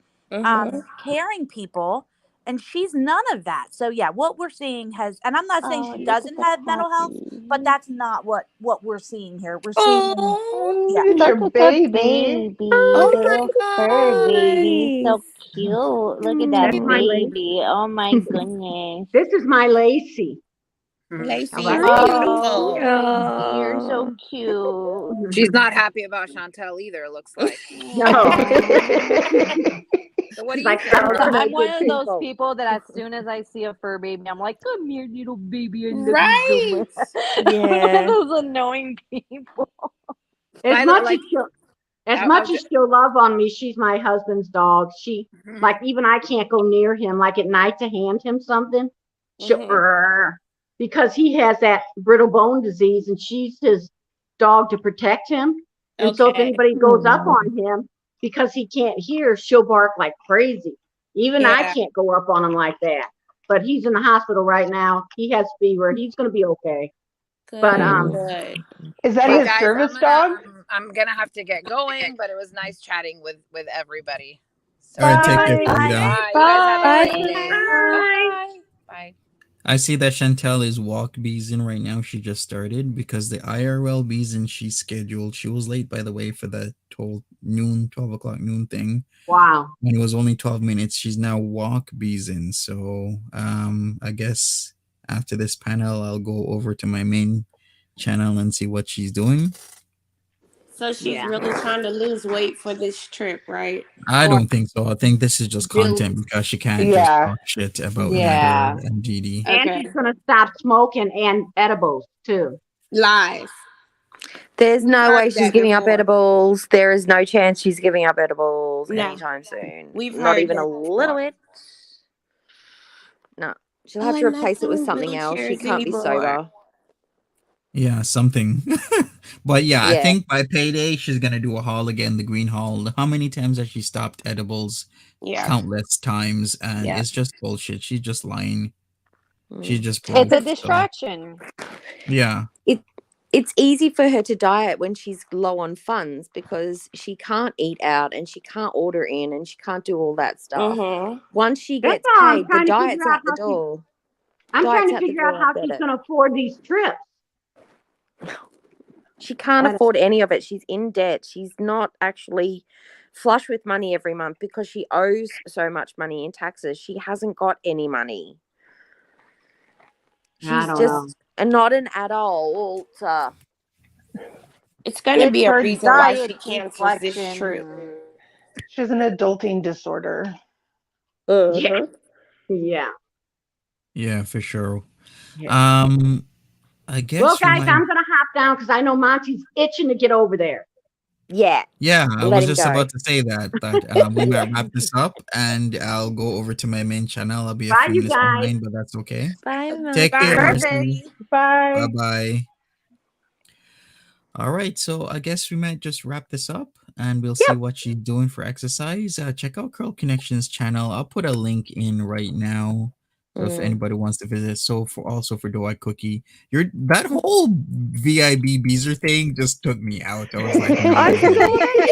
Speaker 7: caring people. And she's none of that. So yeah, what we're seeing has, and I'm not saying
Speaker 11: Oh,
Speaker 7: she
Speaker 11: look
Speaker 7: doesn't
Speaker 11: at the
Speaker 7: have mental health, but
Speaker 11: puppy.
Speaker 7: that's not what we're seeing here. We're seeing,
Speaker 10: Oh,
Speaker 7: yeah.
Speaker 2: It's your
Speaker 6: Look at the
Speaker 2: baby.
Speaker 6: baby,
Speaker 10: oh
Speaker 6: the
Speaker 10: my
Speaker 6: little fur baby,
Speaker 11: Nice.
Speaker 6: so cute. Look at that
Speaker 12: That's my
Speaker 10: God.
Speaker 12: Lacey.
Speaker 6: baby. Oh my goodness.
Speaker 12: This is my Lacey.
Speaker 10: Lacey,
Speaker 12: How
Speaker 10: you're
Speaker 12: about
Speaker 6: Oh,
Speaker 10: beautiful.
Speaker 6: you're so
Speaker 11: Oh.
Speaker 6: cute.
Speaker 3: She's not happy about Chantel either, it looks like.
Speaker 12: no?
Speaker 3: So what do
Speaker 12: She's
Speaker 3: you
Speaker 12: like,
Speaker 3: think?
Speaker 12: stop looking
Speaker 6: I'm
Speaker 12: at
Speaker 6: one
Speaker 12: good
Speaker 6: of those
Speaker 12: people.
Speaker 6: people that as soon as I see a fur baby, I'm like, come here, little baby, I love you so
Speaker 10: Right.
Speaker 6: much. I'm one
Speaker 11: Yeah.
Speaker 6: of those annoying people.
Speaker 12: As
Speaker 3: I
Speaker 12: much
Speaker 3: like
Speaker 12: as she'll love on me, she's my husband's dog. She like, even I can't go near him. Like at night to hand him something, she'll because he has that brittle bone disease, and she's his dog to protect him. And so if
Speaker 10: Okay.
Speaker 12: anybody goes up on him because he can't hear, she'll bark like crazy. Even I
Speaker 10: Yeah.
Speaker 12: can't go up on him like that. But he's in the hospital right now. He has fever. He's going to be okay.
Speaker 10: Good.
Speaker 12: But
Speaker 10: Good.
Speaker 2: Is that
Speaker 3: Hey
Speaker 2: his
Speaker 3: guys,
Speaker 2: service dog?
Speaker 3: I'm gonna have to get going, but it was nice chatting with everybody. So
Speaker 9: All right, take care,
Speaker 6: Bye.
Speaker 9: Frida.
Speaker 3: bye. You guys have a
Speaker 11: Bye.
Speaker 3: great day. Bye. Bye.
Speaker 9: I see that Chantel is walk beezing right now. She just started because the IRL beezing she's scheduled. She was late, by the way, for the 12 o'clock noon thing.
Speaker 12: wow.
Speaker 9: And it was only 12 minutes. She's now walk beezing. So I guess after this panel, I'll go over to my main channel and see what she's doing.
Speaker 10: So she's really trying to lose weight for this trip, right?
Speaker 9: I
Speaker 10: Or
Speaker 9: don't think so. I think this is just
Speaker 10: build.
Speaker 9: content because she can't just
Speaker 2: Yeah.
Speaker 9: talk shit about
Speaker 11: Yeah.
Speaker 9: Nader and GD.
Speaker 12: And
Speaker 10: Okay.
Speaker 12: she's going to stop smoking and edibles too.
Speaker 10: Lies.
Speaker 11: There's
Speaker 10: We've
Speaker 11: no
Speaker 10: heard
Speaker 11: way she's
Speaker 10: that
Speaker 11: giving up
Speaker 10: before.
Speaker 11: edibles. There is no chance she's giving up edibles
Speaker 10: No.
Speaker 11: anytime soon.
Speaker 10: We've
Speaker 11: Not
Speaker 10: heard
Speaker 11: even a
Speaker 10: that
Speaker 11: little
Speaker 10: before.
Speaker 11: bit. No. She'll
Speaker 10: Oh,
Speaker 11: have to
Speaker 10: I'm not
Speaker 11: replace it with
Speaker 10: doing
Speaker 11: something else. She
Speaker 10: wheelchairs
Speaker 11: can't be
Speaker 10: anymore.
Speaker 11: sober.
Speaker 9: Yeah, something. But yeah, I
Speaker 11: Yeah.
Speaker 9: think by payday she's gonna do a haul again, the green haul. How many times has she stopped edibles?
Speaker 10: Yeah.
Speaker 9: Countless times, and
Speaker 10: Yeah.
Speaker 9: it's just bullshit. She's just lying. She's
Speaker 11: Mm.
Speaker 9: just
Speaker 6: It's
Speaker 9: broke.
Speaker 6: a
Speaker 9: So
Speaker 6: distraction.
Speaker 9: yeah.
Speaker 11: It's easy for her to diet when she's low on funds because she can't eat out and she can't order in and she can't do all that stuff. Once she
Speaker 12: That's
Speaker 11: gets
Speaker 12: all I'm
Speaker 11: paid, the
Speaker 12: trying to figure
Speaker 11: diet's
Speaker 12: out
Speaker 11: out the door.
Speaker 12: I'm trying
Speaker 11: Diet's
Speaker 12: to
Speaker 11: out the
Speaker 12: figure out
Speaker 11: door.
Speaker 12: how
Speaker 11: I get
Speaker 12: she's
Speaker 11: it.
Speaker 12: going to afford these trips.
Speaker 11: She can't
Speaker 12: I don't-
Speaker 11: afford any of it. She's in debt. She's not actually flush with money every month because she owes so much money in taxes. She hasn't got any money.
Speaker 12: I
Speaker 11: She's
Speaker 12: don't
Speaker 11: just
Speaker 12: know.
Speaker 11: not an adult.
Speaker 10: It's going to
Speaker 6: It's
Speaker 10: be a
Speaker 6: her
Speaker 10: reason why she
Speaker 6: diet
Speaker 10: cancels this trip.
Speaker 6: deflection.
Speaker 2: She has an adulting disorder.
Speaker 12: Yeah. Yeah.
Speaker 9: Yeah, for sure.
Speaker 12: Yeah.
Speaker 9: I guess
Speaker 12: Well,
Speaker 9: we
Speaker 12: guys,
Speaker 9: might.
Speaker 12: I'm going to hop down because I know Monty's itching to get over there.
Speaker 11: Yeah.
Speaker 9: Yeah, I
Speaker 11: Let
Speaker 9: was
Speaker 11: him
Speaker 9: just
Speaker 11: go.
Speaker 9: about to say that we might wrap this up, and I'll go over to my main channel. I'll be a
Speaker 12: Bye,
Speaker 9: few
Speaker 12: you
Speaker 9: minutes
Speaker 12: guys.
Speaker 9: behind, but that's okay.
Speaker 11: Bye,
Speaker 9: Take care,
Speaker 11: Marcy.
Speaker 9: Marcy.
Speaker 2: Bye.
Speaker 9: Bye bye. All right, so I guess we might just wrap this up. and we'll see what she's doing for exercise. Check out Curl Connections channel. I'll put a link in right now. So if anybody wants to visit, so for Doa Cookie, that whole VIB Beezer thing just took me out. I was like, no,
Speaker 11: I
Speaker 9: no,
Speaker 11: you know
Speaker 9: no.
Speaker 11: what I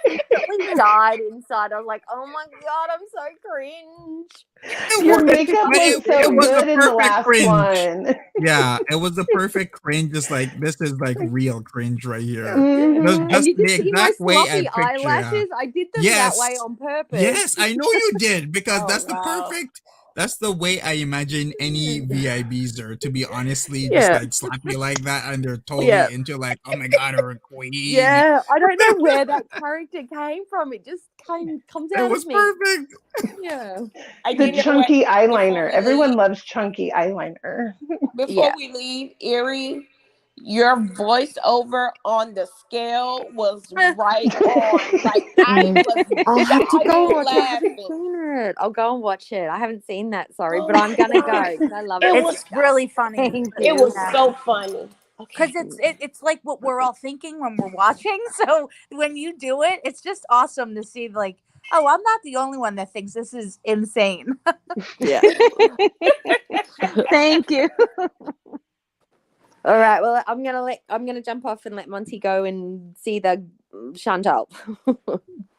Speaker 11: secretly died inside. I was like, oh my god, I'm so cringe.
Speaker 2: Your makeup was so
Speaker 9: It was a
Speaker 2: good in the
Speaker 9: perfect
Speaker 2: last
Speaker 9: cringe.
Speaker 2: one.
Speaker 9: Yeah, it was the perfect cringe. Just like this is like real cringe right here.
Speaker 2: Mhm.
Speaker 11: And
Speaker 9: Just
Speaker 11: you can
Speaker 9: the
Speaker 11: see my
Speaker 9: exact way I
Speaker 11: sloppy
Speaker 9: picture.
Speaker 11: eyelashes. I did them that way
Speaker 9: Yes,
Speaker 11: on purpose.
Speaker 9: yes, I know you did because
Speaker 11: Oh,
Speaker 9: that's the
Speaker 11: wow.
Speaker 9: perfect. That's the way I imagine any VIBs are to be honestly just
Speaker 11: Yeah.
Speaker 9: like slappy like that, and they're totally
Speaker 11: Yeah.
Speaker 9: into like, oh my god, or a queen.
Speaker 11: Yeah. I don't know where that character came from. It just comes
Speaker 9: It
Speaker 11: out
Speaker 9: was
Speaker 11: of me.
Speaker 9: perfect.
Speaker 11: Yeah.
Speaker 10: And
Speaker 2: The
Speaker 10: you know what?
Speaker 2: chunky
Speaker 10: Before
Speaker 2: eyeliner.
Speaker 10: we
Speaker 2: Everyone
Speaker 10: leave,
Speaker 2: loves chunky eyeliner.
Speaker 10: before we leave, Erie, your voiceover on the scale was right on. Like I was
Speaker 11: I'll have to go
Speaker 10: dying
Speaker 11: watch it. I haven't
Speaker 10: laughing.
Speaker 11: seen it. I'll go and watch it. I haven't seen that, sorry,
Speaker 10: Oh
Speaker 11: but I'm
Speaker 10: my
Speaker 11: gonna
Speaker 10: god,
Speaker 11: go because I love
Speaker 10: it
Speaker 11: it.
Speaker 10: was
Speaker 7: It's really funny.
Speaker 11: Thank
Speaker 10: it
Speaker 11: you.
Speaker 10: was so funny.
Speaker 7: Because it's like what we're all thinking when we're watching. So when you do it, it's just awesome to see like, oh, I'm not the only one that thinks this is insane.
Speaker 11: Yeah. Thank you. All right. Well, I'm gonna jump off and let Monty go and see the Chantal.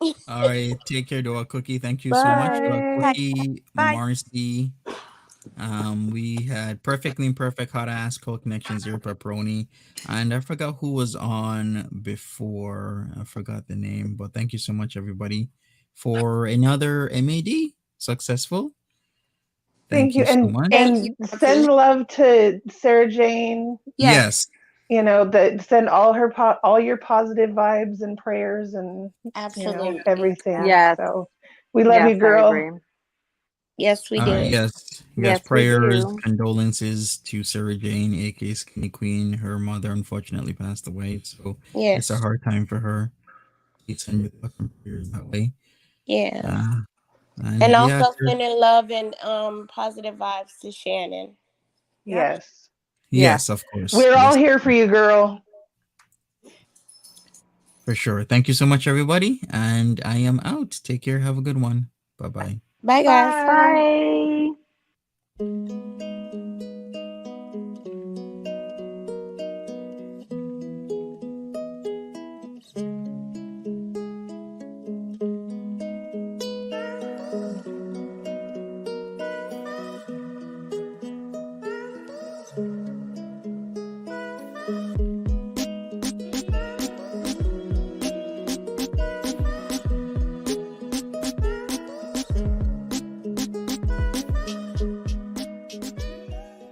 Speaker 9: All right, take care, Doa Cookie. Thank you so much, Doa
Speaker 11: Bye.
Speaker 9: Cookie,
Speaker 7: Bye.
Speaker 9: Marcy. We had Perfectly Imperfect, Hot Ass, Cold Connection, Zero Pepperoni, and I forgot who was on before. I forgot the name, but thank you so much, everybody, for another MAD successful.
Speaker 2: Thank you.
Speaker 9: you so
Speaker 2: And
Speaker 9: much.
Speaker 2: and send love to Sarah Jane.
Speaker 9: Yes.
Speaker 2: You know, send all her all your positive vibes and prayers and
Speaker 10: Absolutely.
Speaker 2: everything.
Speaker 11: Yes.
Speaker 2: So we love you,
Speaker 11: I
Speaker 2: girl.
Speaker 11: agree.
Speaker 10: Yes, we did.
Speaker 9: Yes,
Speaker 11: Yes, we
Speaker 9: prayers,
Speaker 11: do.
Speaker 9: condolences to Sarah Jane, aka Skinny Queen. Her mother unfortunately passed away, so it's a
Speaker 10: Yes.
Speaker 9: hard time for her. Please send your thoughts and prayers that way.
Speaker 10: Yes.
Speaker 9: And
Speaker 10: And
Speaker 9: yeah,
Speaker 10: also sending love and positive vibes to Shannon.
Speaker 2: Yes.
Speaker 9: yes, of course.
Speaker 2: We're all
Speaker 9: Yes,
Speaker 2: here for you, girl.
Speaker 9: for sure. Thank you so much, everybody. And I am out. Take care. Have a good one. Bye bye.
Speaker 10: Bye, guys.
Speaker 11: Bye.